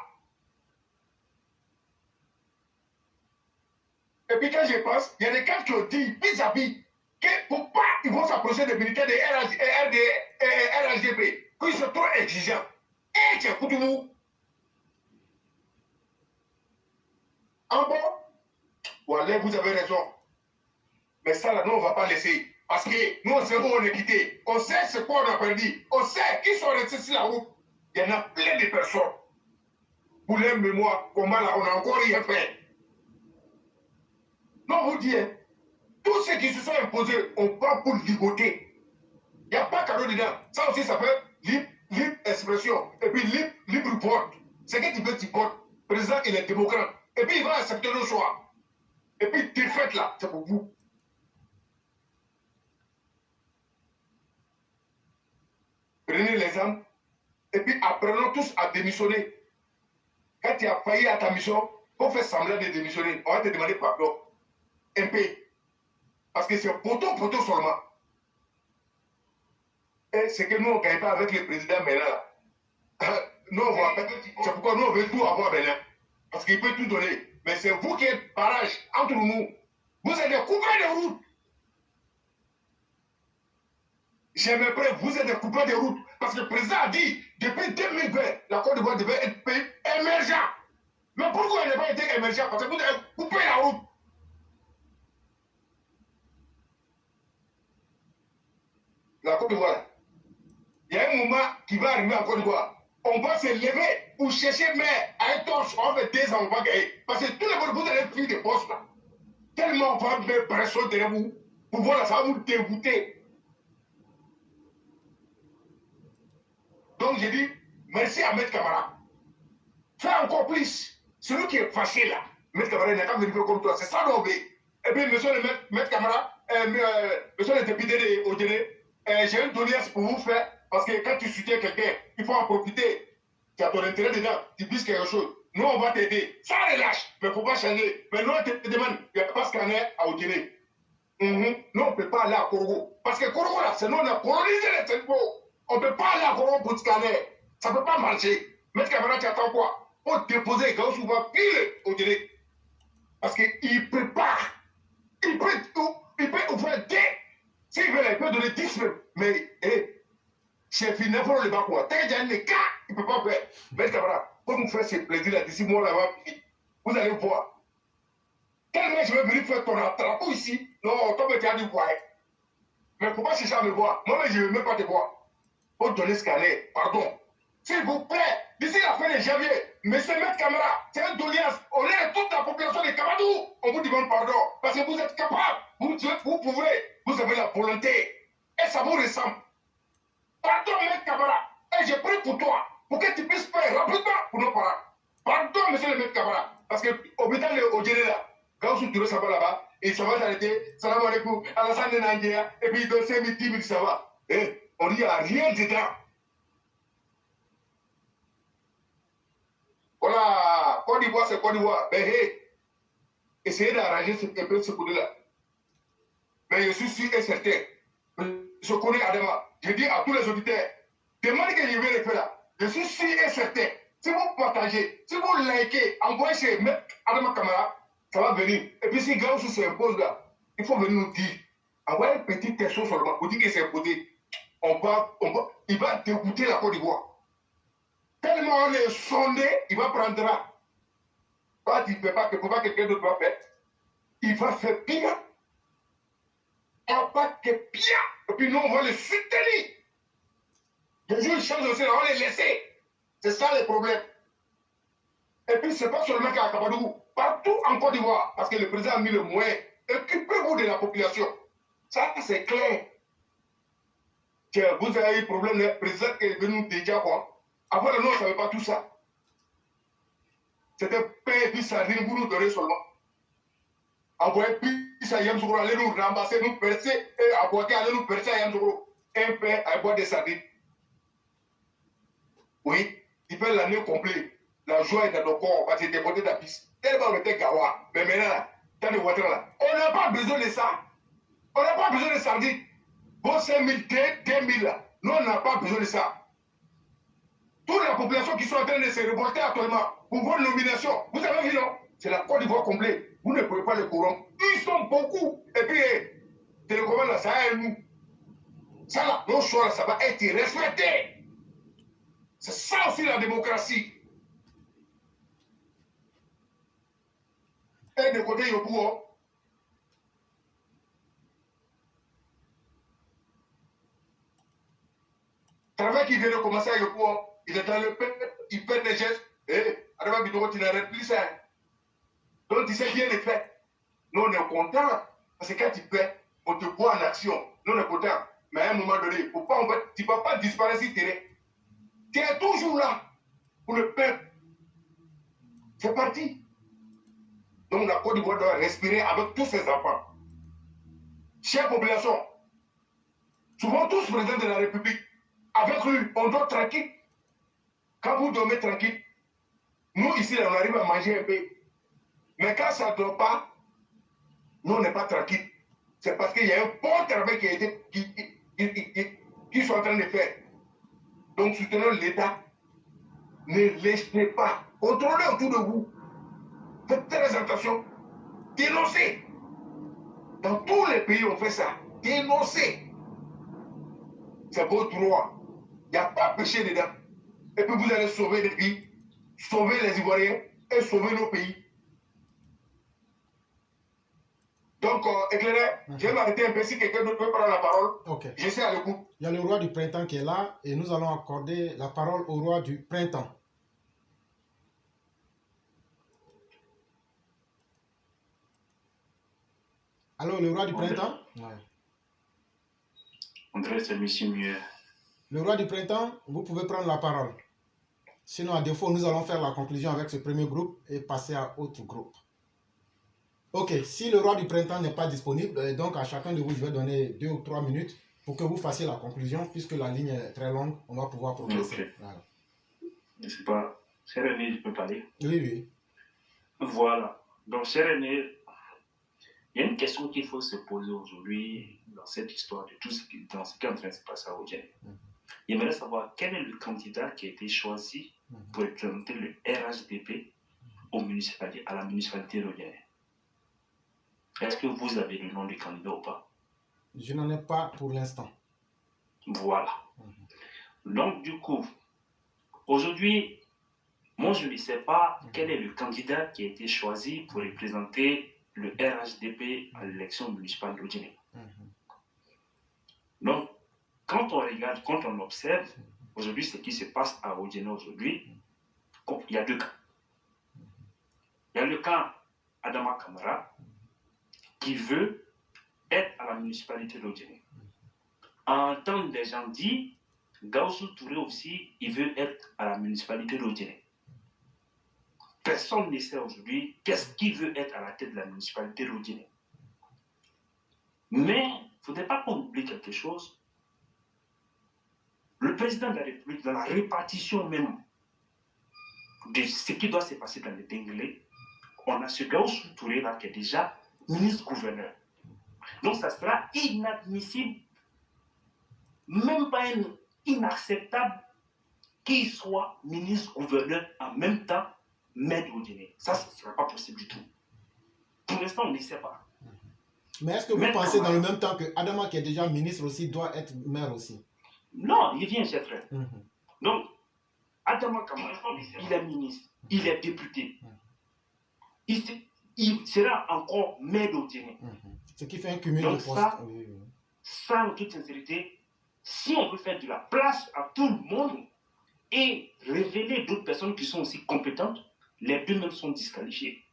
Et puis quand je pense, il y a des cas qui ont dit, vis-à-vis, que pourquoi ils vont s'approcher des militaires de RHGP, qu'ils sont trop exigeants. Et écoutez-vous. En bon, voilà, vous avez raison. Mais ça, là, nous, on ne va pas laisser. Parce que nous, on sait où on est quitté. On sait ce qu'on a perdu. On sait qui sont restés sur la route. Il y en a plein de personnes. Pour les mémoires, comment là, on n'a encore rien fait. Non, vous dites, tous ceux qui se sont imposés, on prend pour ligoter. Il n'y a pas cadeau dedans. Ça aussi, ça fait libre expression. Et puis libre vote. C'est que tu veux, tu votes. Le président, il est démocrate. Et puis, il va accepter le choix. Et puis, défaite là, c'est pour vous. Prenez les armes. Et puis, apprenons tous à démissionner. Quand tu as failli à ta mission, il faut faire semblant de démissionner. On va te demander pardon. Un peu. Parce que c'est poteau seulement. Et c'est que nous, on ne gagne pas avec le président maintenant. Nous, on voit pas. C'est pourquoi nous, on veut tout avoir maintenant. Parce qu'il peut tout donner. Mais c'est vous qui êtes barrage entre nous. Vous êtes des couvreurs de route. J'aimerais vous êtes des couvreurs de route. Parce que le président a dit, depuis 2020, la Côte d'Ivoire devait être pays émergent. Mais pourquoi elle n'a pas été émergent? Parce que vous avez coupé la route. La Côte d'Ivoire. Il y a un moment qui va arriver en Côte d'Ivoire. On va se lever pour chercher, mais à un torche, on fait 2 ans, on va gagner. Parce que tous les jours, vous allez fuir des postes là. Tellement on va mettre pression derrière vous. Pour voir là, ça va vous dégoûter. Donc j'ai dit, merci à Maître Camara. Fais encore plus. Celui qui est fâché là, Maître Camara, il n'a qu'à venir comme toi. C'est ça l'OB. Et puis, monsieur le Maître Camara, monsieur le député de Odjene, j'ai une doléance pour vous faire. Parce que quand tu soutiens quelqu'un, il faut en profiter. Tu as ton intérêt dedans, tu puisses quelque chose. Nous, on va t'aider. Ça relâche, mais il ne faut pas changer. Mais nous, on te demande, il n'y a pas scanner à Odjene. Nous, on ne peut pas aller à Korogo. Parce que Korogo, là, c'est nous, on a colonisé les Sénégal. On ne peut pas aller à Korogo pour scanner. Ça ne peut pas marcher. Maître Camara, tu attends quoi? Pour déposer, quand on va pile Odjene. Parce qu'il prépare. Il peut ouvrir 10. S'il veut, il peut donner 10 même. Mais, chef, il n'a pas le bas quoi. Tant qu'il y a un cas, il ne peut pas faire. Mais camarade, pour nous faire ce plaisir-là, d'ici moi là-bas, vous allez voir. Tellement je vais venir faire ton attrape ici. Non, comme tu as dit, quoi. Mais il ne faut pas chercher à me voir. Moi, je ne veux même pas te voir. Pour donner ce qu'elle est. Pardon. S'il vous plaît, d'ici la fin de janvier, monsieur Maître Camara, c'est une doléance. On est toute la population de Camadou. On vous demande pardon. Parce que vous êtes capable. Vous pouvez. Vous avez la volonté. Et ça vous ressemble. Pardon, Maître Camara. Et j'ai pris pour toi. Pour que tu puisses faire rapidement pour nos parents. Pardon, monsieur le Maître Camara. Parce que l'hôpital au Djélé là, quand vous trouvez ça va là-bas, et ça va s'arrêter. Salam alaikum. Alassane Nandia. Et puis il donne 5 000, 10 000, ça va. Et on dit, il n'y a rien dedans. Voilà, Côte d'Ivoire, c'est Côte d'Ivoire. Mais hey, essayez d'arranger un peu ce côté-là. Mais je suis sûr et certain. Je connais Adama. Je dis à tous les auditeurs, demandez que je vais le faire là. Je suis sûr et certain. Si vous partagez, si vous likez, envoyez chez Adama Camara, ça va venir. Et puis si Gaussou s'impose là, il faut venir nous dire. Envoyez une petite question seulement pour dire que c'est imposé. Il va dégoûter la Côte d'Ivoire. Tellement on est sondé, il va prendre. Quand il ne fait pas, que quelqu'un d'autre va faire, il va faire pire. On va faire pire. Et puis nous, on va le soutenir. Il y a une chose aussi, on va les laisser. C'est ça le problème. Et puis, ce n'est pas seulement qu'à Kabadougou, partout en Côte d'Ivoire, parce que le président a mis le moyen. Occupez-vous de la population. Ça, c'est clair. Tiens, vous avez eu problème, le président est venu déjà quoi. Avant, nous, on ne savait pas tout ça. C'était pain et puis sardine, vous nous donnez seulement. Envoyez puis ça, Yamsoukro, allez nous ramasser, nous percer, et Aboaké, allez nous percer à Yamsoukro. Un pain à boire des sardines. Oui, il fait l'année complète. La joie est dans nos corps, parce que c'était côté de la piste. Tellement on était gawa. Mais maintenant, dans les voitures là, on n'a pas besoin de ça. On n'a pas besoin de sardines. Vos 5 000, 2 000 là, nous, on n'a pas besoin de ça. Toute la population qui sont en train de se révolter actuellement pour vos nominations, vous avez vu, non? C'est la Côte d'Ivoire complète. Vous ne pouvez pas les corrompre. Ils sont beaucoup. Et puis, c'est le gouvernement là, ça aide nous. Ça là, nos choix là, ça va être respecté. C'est ça aussi la démocratie. Et de côté Yopouo, travail qui vient de commencer à Yopouo, il est dans le peuple, il fait des gestes, et Adama Bidoro, tu n'arrêtes plus ça. Donc tu sais bien les faits. Nous on est contents, parce que quand tu fais, on te voit en action. Nous on est contents. Mais à un moment donné, faut pas, tu ne vas pas disparaître sur le terrain. Tu es toujours là pour le peuple. C'est parti. Donc la Côte d'Ivoire doit respirer avec tous ses enfants. Chère population, souvent tous présidents de la République, avec lui, on dort tranquille. Quand vous dormez tranquille, nous ici, on arrive à manger un peu. Mais quand ça ne dort pas, nous, on n'est pas tranquille. C'est parce qu'il y a un bon travail qu'ils sont en train de faire. Donc, soutenons l'État. Ne laissez pas. Contrôlez autour de vous. Faites très attention. Dénoncez. Dans tous les pays, on fait ça. Dénoncez. C'est votre droit. Il n'y a pas péché dedans. Et puis vous allez sauver des vies, sauver les Ivoiriens et sauver nos pays. Donc, éclairé, je vais m'arrêter un peu si quelqu'un d'autre peut prendre la parole. Ok. Je suis à l'écoute. Il y a le roi du printemps qui est là et nous allons accorder la parole au roi du printemps. Alors, le roi du printemps? Ouais. André, c'est monsieur mieux. Le roi du printemps, vous pouvez prendre la parole. Sinon, à défaut, nous allons faire la conclusion avec ce premier groupe et passer à autre groupe. Ok, si le roi du printemps n'est pas disponible, donc à chacun de vous, je vais donner 2 ou 3 minutes pour que vous fassiez la conclusion, puisque la ligne est très longue, on va pouvoir progresser. Ok. Voilà. Je ne sais pas. Cher René, je peux parler? Oui, oui. Voilà. Donc, cher René, il y a une question qu'il faut se poser aujourd'hui dans cette histoire de tout ce qui est en train de se passer à Odjen. Il aimerait savoir quel est le candidat qui a été choisi pour représenter le RHDP à la municipalité d'Odjen. Est-ce que vous avez le nom du candidat ou pas? Je n'en ai pas pour l'instant. Voilà. Donc, du coup, aujourd'hui, moi, je ne sais pas quel est le candidat qui a été choisi pour représenter le RHDP à l'élection municipale d'Odjen. Donc, quand on regarde, quand on observe, aujourd'hui, ce qui se passe à Odjen aujourd'hui, il y a deux cas. Il y a le cas Adama Kamara, qui veut être à la municipalité d'Odjen. En entendant des gens dire, Gaussou Touré aussi, il veut être à la municipalité d'Odjen. Personne ne sait aujourd'hui qu'est-ce qu'il veut être à la tête de la municipalité d'Odjen. Mais il ne faudrait pas qu'on oublie quelque chose. Le président de la République, dans la répartition même de ce qui doit se passer dans le Denglé, on a ce Gaussou Touré là qui est déjà ministre-gouverneur. Donc ça sera inadmissible, même pas inacceptable qu'il soit ministre-gouverneur en même temps maire d'Odjen. Ça, ce ne sera pas possible du tout. Pour l'instant, on ne sait pas. Mais est-ce que vous pensez dans le même temps que Adama, qui est déjà ministre aussi, doit être maire aussi? Non, il vient, cher frère. Donc, Adama Kamara, il est ministre, il est député. Il sera encore maire d'Odjen. Ce qui fait un cumul donc de postes. Ça, en toute sincérité, si on veut faire de la place à tout le monde et révéler d'autres personnes qui sont aussi compétentes, les deux mêmes sont disqualifiés.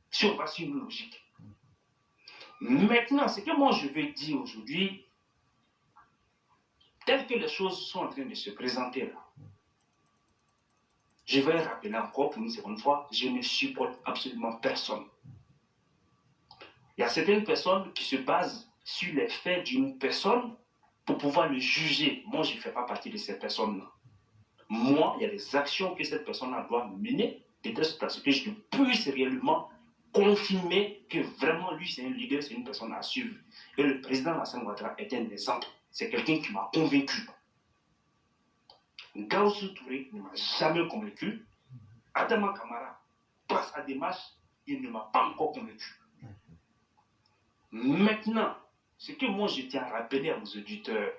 Si on va sur une logique. Maintenant, ce que moi je vais dire aujourd'hui, tel que les choses sont en train de se présenter là, je vais rappeler encore pour une seconde fois, je ne supporte absolument personne. Il y a certaines personnes qui se basent sur les faits d'une personne pour pouvoir le juger. Moi, je ne fais pas partie de ces personnes-là. Moi, il y a des actions que cette personne-là doit mener, de telle sorte que je puisse réellement confirmer que vraiment lui c'est un leader, c'est une personne à suivre. Et le président Alassane Ouattara est un exemple. C'est quelqu'un qui m'a convaincu. Gaussou Touré ne m'a jamais convaincu. Adama Kamara passe à des matchs, il ne m'a pas encore convaincu. Maintenant, ce que moi je tiens à rappeler à nos auditeurs,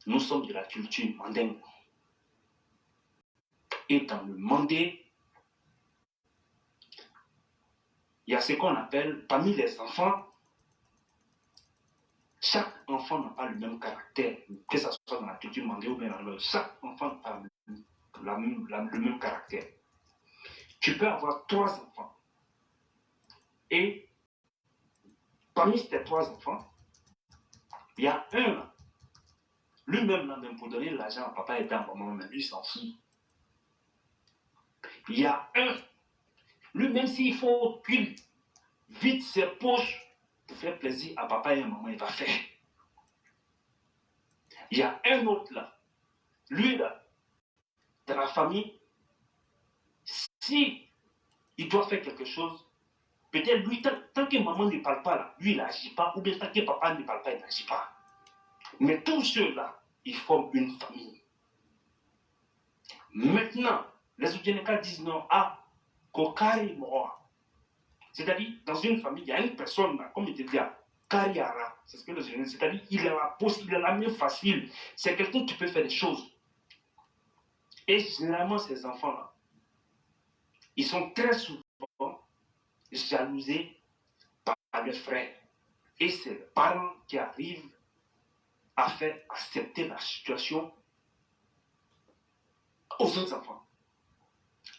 nous sommes de la culture mandingue. Et dans le mandé, il y a ce qu'on appelle, parmi les enfants, chaque enfant n'a pas le même caractère, que ce soit dans la culture mandé ou bien dans le... Chaque enfant n'a pas le même caractère. Tu peux avoir 3 enfants. Et parmi ces 3 enfants, il y a un là. Lui-même, là, même pour donner l'argent à papa et à maman, mais lui, il s'en fout. Il y a un, lui-même, s'il faut qu'il vide ses poches pour faire plaisir à papa et à maman, il va faire. Il y a un autre là, lui là, dans la famille, si il doit faire quelque chose, peut-être lui, tant que maman ne parle pas là, lui il n'agit pas, ou bien tant que papa ne parle pas, il n'agit pas. Mais tous ceux-là, ils forment une famille. Maintenant, les Oudjeneka disent non, ah, Kokari Moa. C'est-à-dire, dans une famille, il y a une personne, là, comme il te dit, Kariara, c'est ce que les Oudjeneka, c'est-à-dire, il a la main facile. C'est quelqu'un qui peut faire des choses. Et généralement, ces enfants-là, ils sont très souvent jalousés par leurs frères. Et c'est les parents qui arrivent à faire accepter la situation aux autres enfants.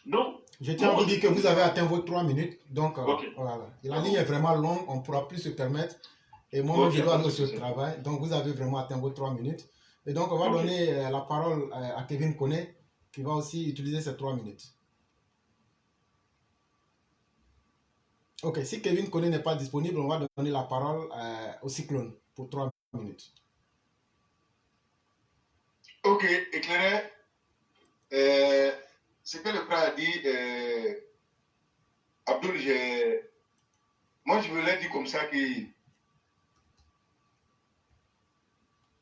Donc, je tiens à vous dire que vous avez atteint vos 3 minutes. Donc, okay. Voilà. La ligne est vraiment longue, on ne pourra plus se permettre. Et moi, je dois aller sur le travail. Donc, vous avez vraiment atteint vos 3 minutes. Et donc, on va donner la parole à Kevin Kone, qui va aussi utiliser ces 3 minutes. Ok, si Kevin Kone n'est pas disponible, on va donner la parole au Cyclone pour 3 minutes. Ok, éclairé. Ce que le frère a dit, Abdul, moi je voulais dire comme ça que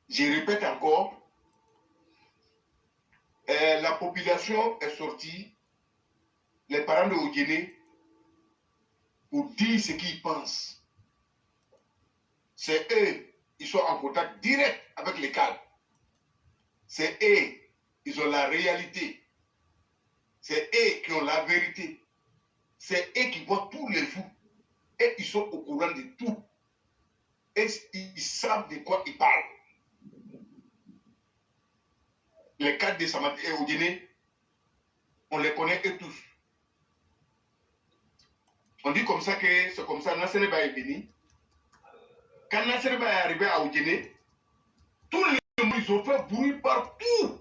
je répète encore, la population est sortie, les parents de Ogéné, pour dire ce qu'ils pensent. C'est eux, ils sont en contact direct avec les cadres. C'est eux, ils ont la réalité. C'est eux qui ont la vérité. C'est eux qui voient tous les fous. Et ils sont au courant de tout. Et ils savent de quoi ils parlent. Les cadres de Samati et Ogéné, on les connaît eux tous. On dit comme ça que c'est comme ça, Nassene Ba est venu. Quand Nassene Ba est arrivé à Ogéné, tous les mots, ils ont fait bruit partout.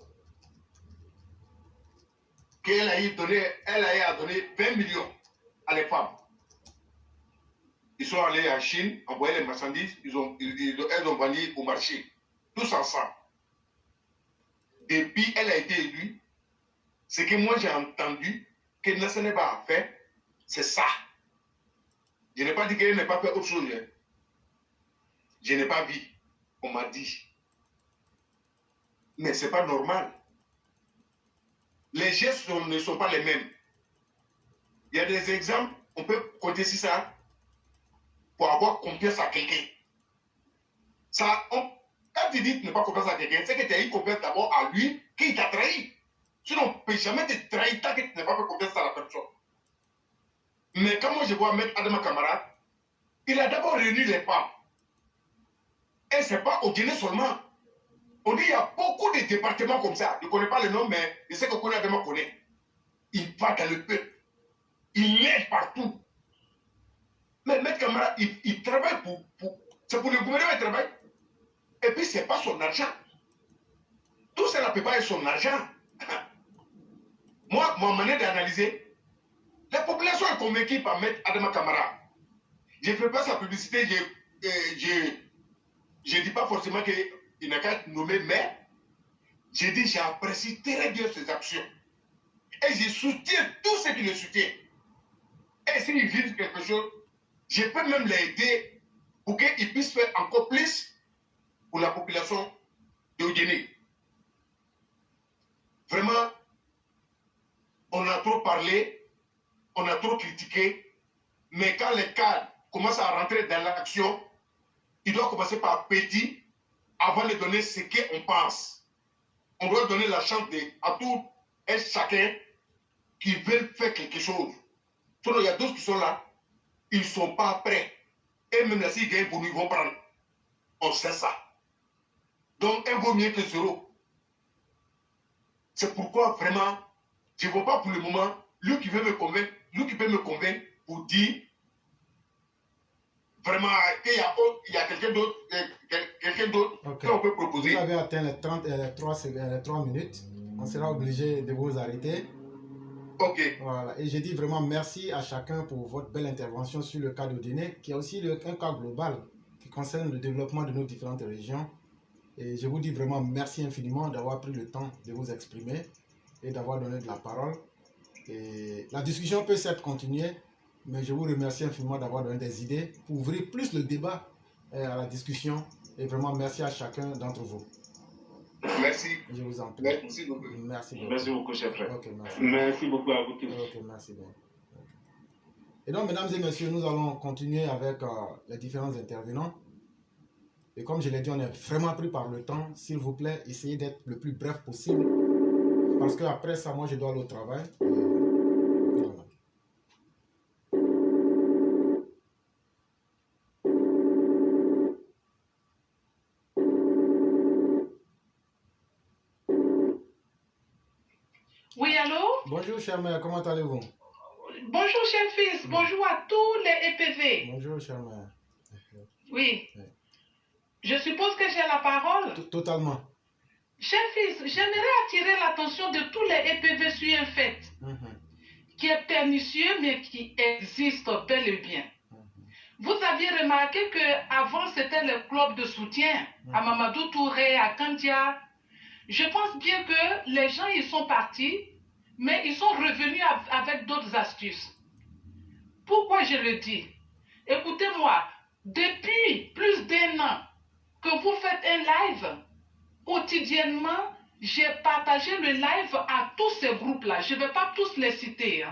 Qu'elle a donné 20 millions à les femmes. Ils sont allés en Chine, envoyé les marchandises, elles ont vendu au marché, tous ensemble. Depuis elle a été élue, ce que moi j'ai entendu que Nassene Ba a fait, c'est ça. Je n'ai pas dit qu'elle n'a pas fait autre chose. Je n'ai pas vu. On m'a dit. Mais ce n'est pas normal. Les gestes ne sont pas les mêmes. Il y a des exemples, on peut compter sur ça pour avoir confiance à quelqu'un. Quand tu dis que tu n'as pas confiance à quelqu'un, c'est que tu as eu confiance d'abord à lui qui t'a trahi. Sinon, on ne peut jamais te trahir tant que tu n'as pas fait confiance à la personne. Mais quand moi je vois Maître Adama Kamara, il a d'abord réuni les femmes. Et ce n'est pas au Guinée seulement. On dit qu'il y a beaucoup de départements comme ça. Je ne connais pas le nom, mais je sais que Kone Adama connaît. Il va dans le peuple. Il aide partout. Mais Maître Kamara, il travaille c'est pour le gouvernement, il travaille. Et puis, ce n'est pas son argent. Tout ça ne peut pas être son argent. Moi, ma manière d'analyser, la population est convaincue par Maître Adama Kamara. Je ne fais pas sa publicité, je ne dis pas forcément qu'il n'a qu'à nommer maire. Je dis j'apprécie très bien ses actions. Et je soutiens tous ceux qui le soutiennent. Et s'ils vivent quelque chose, je peux même les aider pour qu'ils puissent faire encore plus pour la population de Guinée. Vraiment, on a trop parlé, on a trop critiqué, mais quand les cadres commencent à rentrer dans l'action, ils doivent commencer par petit avant de donner ce qu'on pense. On doit donner la chance à tout et chacun qui veulent faire quelque chose. Sinon, il y a d'autres qui sont là, ils ne sont pas prêts. Et même là, s'ils gagnent pour nous, ils vont prendre. On sait ça. Donc, un vaut mieux que zéro. C'est pourquoi, vraiment, je ne vois pas pour le moment, lui qui veut me convaincre, lui qui peut me convaincre pour dire vraiment qu'il y a quelqu'un d'autre Ok. qu'on peut proposer. Vous avez atteint les 3 minutes. On sera obligé de vous arrêter. Ok. Voilà. Et j'ai dit vraiment merci à chacun pour votre belle intervention sur le cas de Guinée, qui est aussi un cas global qui concerne le développement de nos différentes régions. Et je vous dis vraiment merci infiniment d'avoir pris le temps de vous exprimer et d'avoir donné de la parole. Et la discussion peut certes continuer, mais je vous remercie infiniment d'avoir donné des idées pour ouvrir plus le débat à la discussion. Et vraiment merci à chacun d'entre vous. Merci. Je vous en prie. Merci beaucoup. Merci beaucoup. Merci beaucoup, chef frère. Ok, merci. Merci beaucoup à vous tous. Ok, merci bien. Et donc, mesdames et messieurs, nous allons continuer avec les différents intervenants. Et comme je l'ai dit, on est vraiment pris par le temps. S'il vous plaît, essayez d'être le plus bref possible. Parce qu'après ça, moi, je dois aller au travail. Voilà. Oui, allô? Bonjour, cher mère, comment allez-vous? Bonjour, cher fils. Bonjour à tous les EPV. Bonjour, cher mère. Oui. Oui. Je suppose que j'ai la parole. Totalement. Cher fils, j'aimerais attirer l'attention de tous les EPV sur un fait qui est pernicieux mais qui existe bel et bien. Vous aviez remarqué qu'avant, c'était le club de soutien à Mamadou Touré, à Kandia. Je pense bien que les gens, ils sont partis, mais ils sont revenus avec d'autres astuces. Pourquoi je le dis? Écoutez-moi, depuis plus d'1 an que vous faites un live, quotidiennement, j'ai partagé le live à tous ces groupes-là. Je ne vais pas tous les citer.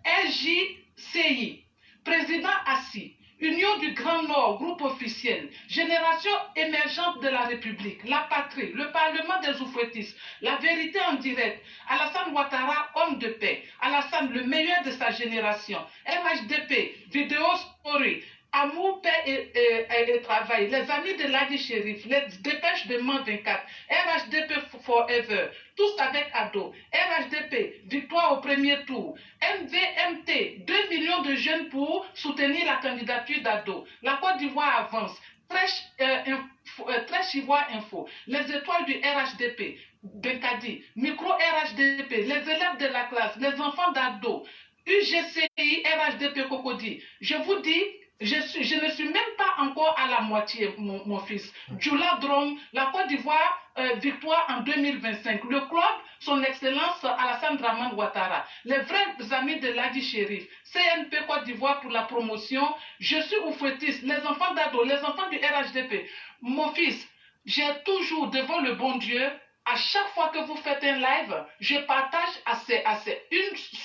LJCI, Président Assis, Union du Grand Nord, groupe officiel, Génération émergente de la République, La Patrie, le Parlement des Oufouettis, La Vérité en direct, Alassane Ouattara, homme de paix, Alassane, le meilleur de sa génération, RHDP, Vidéo Story, Amour, paix et travail, les amis de Ladi Shérif, les dépêches de Man 24, RHDP Forever, tous avec Ado, RHDP, victoire au premier tour, MVMT, 2 millions de jeunes pour soutenir la candidature d'Ado, la Côte d'Ivoire avance, Trèche Ivoire Info, les étoiles du RHDP, Benkadi, Micro RHDP, les élèves de la classe, les enfants d'Ado, UGCI, RHDP Cocody. Je vous dis, je ne suis même pas encore à la moitié, mon fils. Djoula Drone, la Côte d'Ivoire, victoire en 2025. Le club, son excellence Alassane Dramane Ouattara. Les vrais amis de Ladi Shérif. CNP Côte d'Ivoire pour la promotion. Je suis oufouettis. Les enfants d'Ado, les enfants du RHDP. Mon fils, j'ai toujours devant le bon Dieu, à chaque fois que vous faites un live, je partage à ces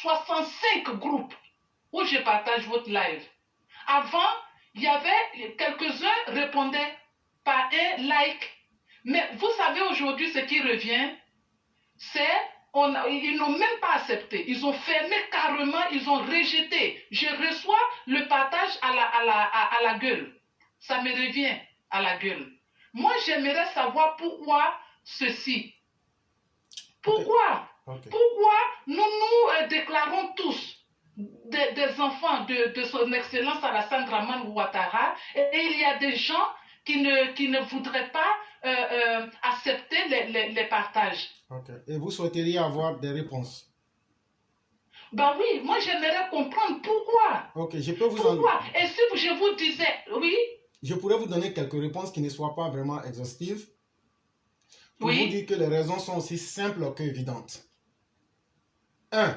65 groupes où je partage votre live. Avant, il y avait quelques-uns répondaient par un like. Mais vous savez aujourd'hui ce qui revient, c'est ils n'ont même pas accepté. Ils ont fermé carrément, ils ont rejeté. Je reçois le partage à la gueule. Ça me revient à la gueule. Moi, j'aimerais savoir pourquoi ceci. Pourquoi? Pourquoi nous déclarons tous des enfants de son excellence Alassane Dramane Ouattara et il y a des gens qui ne voudraient pas accepter les partages. Et vous souhaiteriez avoir des réponses? Ben oui, moi j'aimerais comprendre pourquoi. Je peux vous pourquoi? Et si je vous disais, oui? Je pourrais vous donner quelques réponses qui ne soient pas vraiment exhaustives. Pour vous dire que les raisons sont aussi simples qu'évidentes. 1.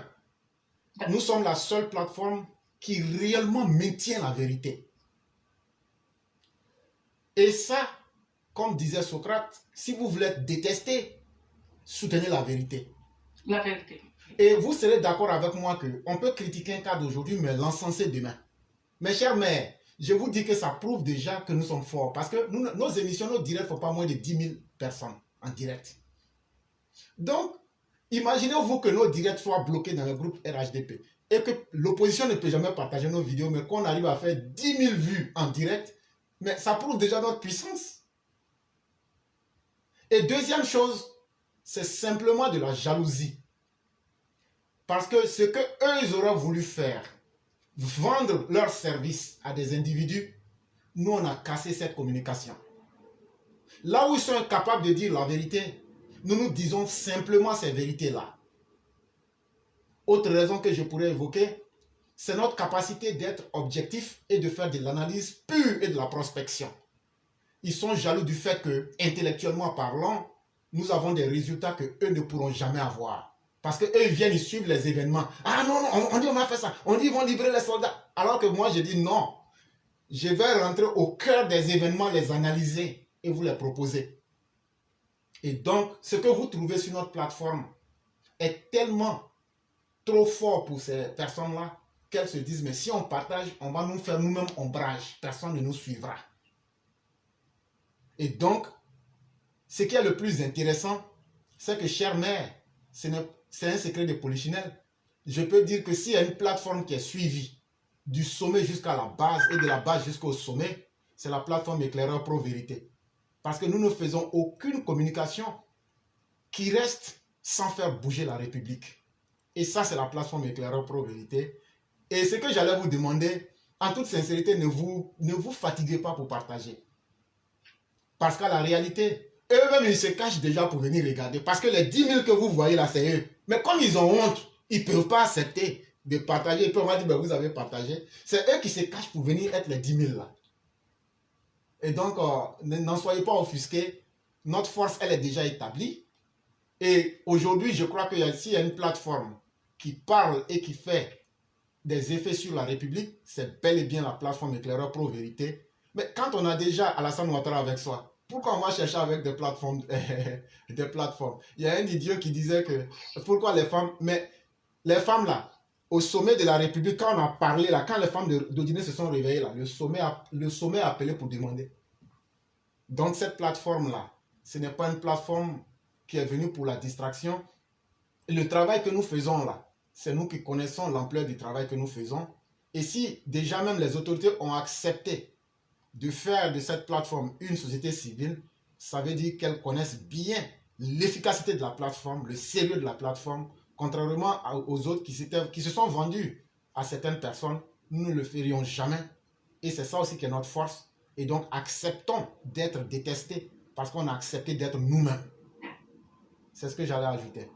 Nous sommes la seule plateforme qui réellement maintient la vérité. Et ça, comme disait Socrate, si vous voulez être détesté, soutenez la vérité. La vérité. Et vous serez d'accord avec moi qu'on peut critiquer un cas d'aujourd'hui, mais l'encenser demain. Mes chers mères, je vous dis que ça prouve déjà que nous sommes forts. Parce que nos émissions, nos directs, ne font pas moins de 10 000 personnes en direct. Donc, imaginez-vous que nos directs soient bloqués dans le groupe RHDP et que l'opposition ne peut jamais partager nos vidéos, mais qu'on arrive à faire 10 000 vues en direct. Mais ça prouve déjà notre puissance. Et deuxième chose, c'est simplement de la jalousie. Parce que ce qu'eux, ils auraient voulu faire, vendre leurs services à des individus, nous, on a cassé cette communication. Là où ils sont incapables de dire la vérité, nous nous disons simplement ces vérités-là. Autre raison que je pourrais évoquer, c'est notre capacité d'être objectif et de faire de l'analyse pure et de la prospection. Ils sont jaloux du fait que, intellectuellement parlant, nous avons des résultats qu'eux ne pourront jamais avoir. Parce qu'eux, ils viennent, ils suivent les événements. Ah non, non, on dit on va faire ça. On dit ils vont libérer les soldats. Alors que moi, je dis non. Je vais rentrer au cœur des événements, les analyser et vous les proposer. Et donc, ce que vous trouvez sur notre plateforme est tellement trop fort pour ces personnes-là qu'elles se disent, mais si on partage, on va nous faire nous-mêmes ombrage. Personne ne nous suivra. Et donc, ce qui est le plus intéressant, c'est que, chère mère, c'est un secret de polichinelle. Je peux dire que s'il y a une plateforme qui est suivie du sommet jusqu'à la base et de la base jusqu'au sommet, c'est la plateforme Éclaireur Pro Vérité. Parce que nous ne faisons aucune communication qui reste sans faire bouger la République. Et ça, c'est la plateforme Éclaireur Pro Vérité. Et ce que j'allais vous demander, en toute sincérité, ne vous fatiguez pas pour partager. Parce qu'à la réalité, eux-mêmes, ils se cachent déjà pour venir regarder. Parce que les 10 000 que vous voyez là, c'est eux. Mais comme ils ont honte, ils ne peuvent pas accepter de partager. Ils peuvent pas dire, ben, vous avez partagé. C'est eux qui se cachent pour venir être les 10 000 là. Et donc, n'en soyez pas offusqués. Notre force, elle est déjà établie. Et aujourd'hui, je crois que s'il y a une plateforme qui parle et qui fait des effets sur la République, c'est bel et bien la plateforme Éclaireur Pro Vérité. Mais quand on a déjà Alassane Ouattara avec soi, pourquoi on va chercher avec des plateformes, des plateformes? Il y a un idiot qui disait que pourquoi les femmes, mais les femmes là, au sommet de la République, quand on a parlé là, quand les femmes d'Odiné se sont réveillées là, le sommet a appelé pour demander. Donc cette plateforme là, ce n'est pas une plateforme qui est venue pour la distraction. Et le travail que nous faisons là, c'est nous qui connaissons l'ampleur du travail que nous faisons. Et si déjà même les autorités ont accepté de faire de cette plateforme une société civile, ça veut dire qu'elles connaissent bien l'efficacité de la plateforme, le sérieux de la plateforme, contrairement aux autres qui se sont vendus à certaines personnes. Nous ne le ferions jamais. Et c'est ça aussi qui est notre force. Et donc, acceptons d'être détestés parce qu'on a accepté d'être nous-mêmes. C'est ce que j'allais ajouter.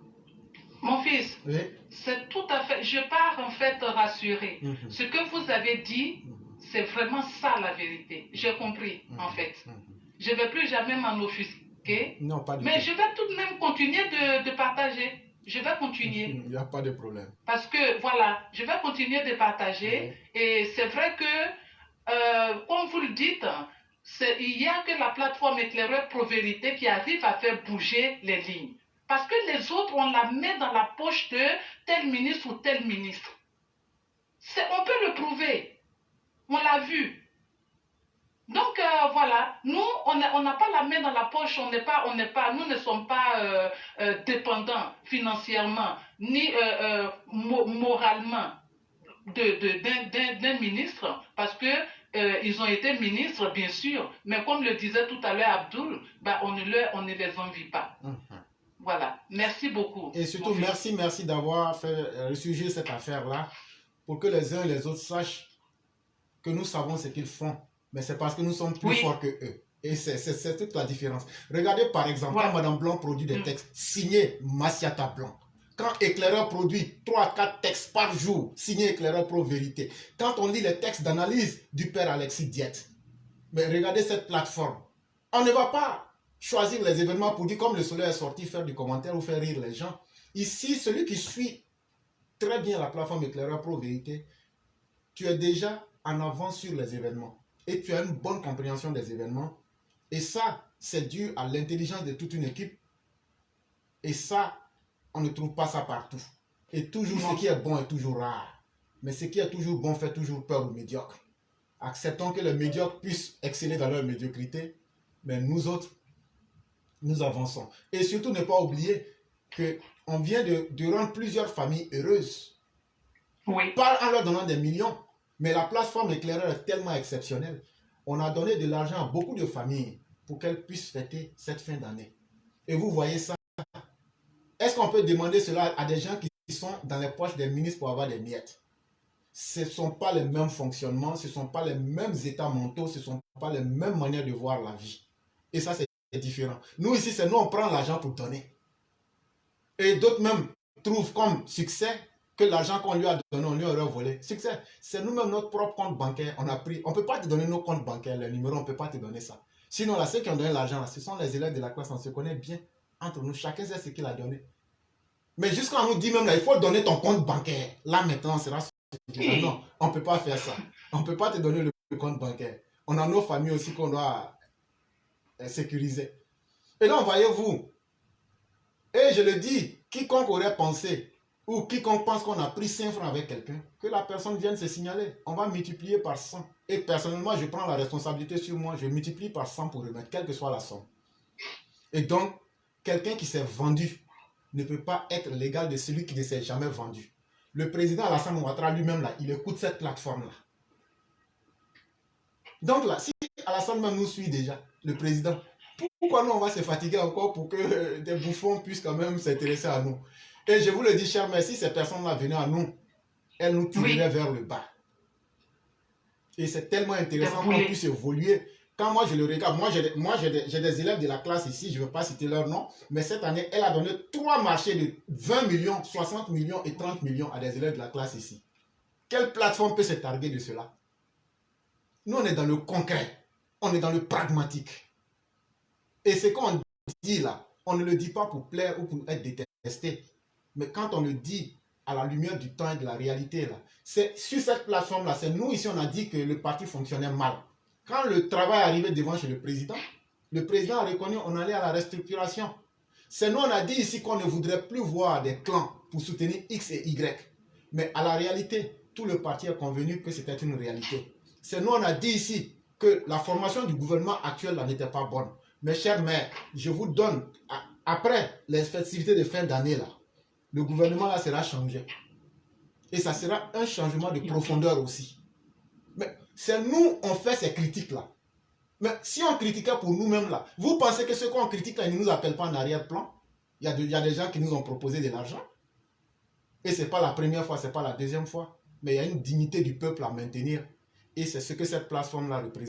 Mon fils, Oui? c'est tout à fait... Je pars en fait rassuré. Ce que vous avez dit, c'est vraiment ça la vérité. J'ai compris, en fait. Je ne vais plus jamais m'en offusquer. Non, pas du Mais tout. je vais tout de même continuer de partager. Je vais continuer. Il n'y a pas de problème. Parce que, voilà, je vais continuer de partager. Et c'est vrai que, comme vous le dites, il n'y a que la plateforme Éclaireur Pro Vérité qui arrive à faire bouger les lignes. Parce que les autres, on la met dans la poche de tel ministre ou tel ministre. On peut le prouver. On l'a vu. Donc, voilà, nous, on n'a pas la main dans la poche, nous ne sommes pas dépendants financièrement, ni moralement d'un ministre, parce que ils ont été ministres, bien sûr, mais comme le disait tout à l'heure Abdoul, bah, on ne les envie pas. Voilà, merci beaucoup. Et surtout, merci d'avoir fait ressurgir cette affaire-là pour que les uns et les autres sachent que nous savons ce qu'ils font. Mais c'est parce que nous sommes plus forts que eux. Et c'est toute la différence. Regardez par exemple, quand Mme Blanc produit des textes signés Massiata Blanc, quand Éclaireur produit 3 à 4 textes par jour, signés Éclaireur Pro Vérité, quand on lit les textes d'analyse du père Alexis Diette, mais regardez cette plateforme. On ne va pas choisir les événements pour dire comme le soleil est sorti, faire du commentaire ou faire rire les gens. Ici, celui qui suit très bien la plateforme Éclaireur Pro Vérité, tu es déjà en avance sur les événements et tu as une bonne compréhension des événements. Et ça, c'est dû à l'intelligence de toute une équipe. Et ça, on ne trouve pas ça partout. Et toujours, ce qui est bon est toujours rare. Mais ce qui est toujours bon fait toujours peur aux médiocres. Acceptons que les médiocres puissent exceller dans leur médiocrité, mais nous autres, nous avançons. Et surtout, ne pas oublier qu'on vient de rendre plusieurs familles heureuses. Oui. Pas en leur donnant des millions, mais la plateforme éclaireur est tellement exceptionnelle. On a donné de l'argent à beaucoup de familles pour qu'elles puissent fêter cette fin d'année. Et vous voyez ça. Est-ce qu'on peut demander cela à des gens qui sont dans les poches des ministres pour avoir des miettes? Ce ne sont pas les mêmes fonctionnements, ce ne sont pas les mêmes états mentaux, ce ne sont pas les mêmes manières de voir la vie. Et ça, c'est différent. Nous, ici, c'est nous, on prend l'argent pour donner. Et d'autres même trouvent comme succès que l'argent qu'on lui a donné, on lui aurait volé. Succès, c'est nous-mêmes notre propre compte bancaire. On a pris, on ne peut pas te donner nos comptes bancaires, les numéros, on ne peut pas te donner ça. Sinon, là, ceux qui ont donné l'argent, ce sont les élèves de la classe, on se connaît bien entre nous. Chacun sait ce qu'il a donné. Mais jusqu'à nous dit même là, il faut donner ton compte bancaire. Là, maintenant, on sera... Non, on ne peut pas faire ça. On ne peut pas te donner le compte bancaire. On a nos familles aussi qu'on doit sécuriser. Et donc, voyez-vous, et je le dis, quiconque aurait pensé, ou quiconque pense qu'on a pris 5 francs avec quelqu'un, que la personne vienne se signaler. On va multiplier par 100. Et personnellement, je prends la responsabilité sur moi, je multiplie par 100 pour remettre, quelle que soit la somme. Et donc, quelqu'un qui s'est vendu ne peut pas être l'égal de celui qui ne s'est jamais vendu. Le président Alassane Ouattara lui-même, là, il écoute cette plateforme-là. Donc là, si Alassane même nous suit déjà, le président, pourquoi nous on va se fatiguer encore pour que des bouffons puissent quand même s'intéresser à nous? Et je vous le dis, cher, mais si ces personnes-là venaient à nous, elles nous tireraient vers le bas. Et c'est tellement intéressant qu'on puisse évoluer. Quand moi je le regarde, moi j'ai des élèves de la classe ici, je ne veux pas citer leur nom, mais cette année, elle a donné 3 marchés de 20 millions, 60 millions et 30 millions à des élèves de la classe ici. Quelle plateforme peut se targuer de cela? Nous, on est dans le concret, on est dans le pragmatique. Et ce qu'on dit là, on ne le dit pas pour plaire ou pour être détesté, mais quand on le dit à la lumière du temps et de la réalité, là, c'est sur cette plateforme-là, c'est nous ici, on a dit que le parti fonctionnait mal. Quand le travail est arrivé devant chez le président a reconnu qu'on allait à la restructuration. C'est nous, on a dit ici qu'on ne voudrait plus voir des clans pour soutenir X et Y. Mais à la réalité, tout le parti a convenu que c'était une réalité. C'est nous, on a dit ici que la formation du gouvernement actuel n'était pas bonne. Mes chers maires, je vous donne, après les festivités de fin d'année, là, le gouvernement là sera changé. Et ça sera un changement de profondeur aussi. Mais c'est nous, on fait ces critiques-là. Mais si on critiquait pour nous-mêmes là, vous pensez que ceux qu'on critique là, ils ne nous appellent pas en arrière-plan? Il y a des gens qui nous ont proposé de l'argent. Et ce n'est pas la première fois, ce n'est pas la deuxième fois. Mais il y a une dignité du peuple à maintenir. Et c'est ce que cette plateforme-là représente.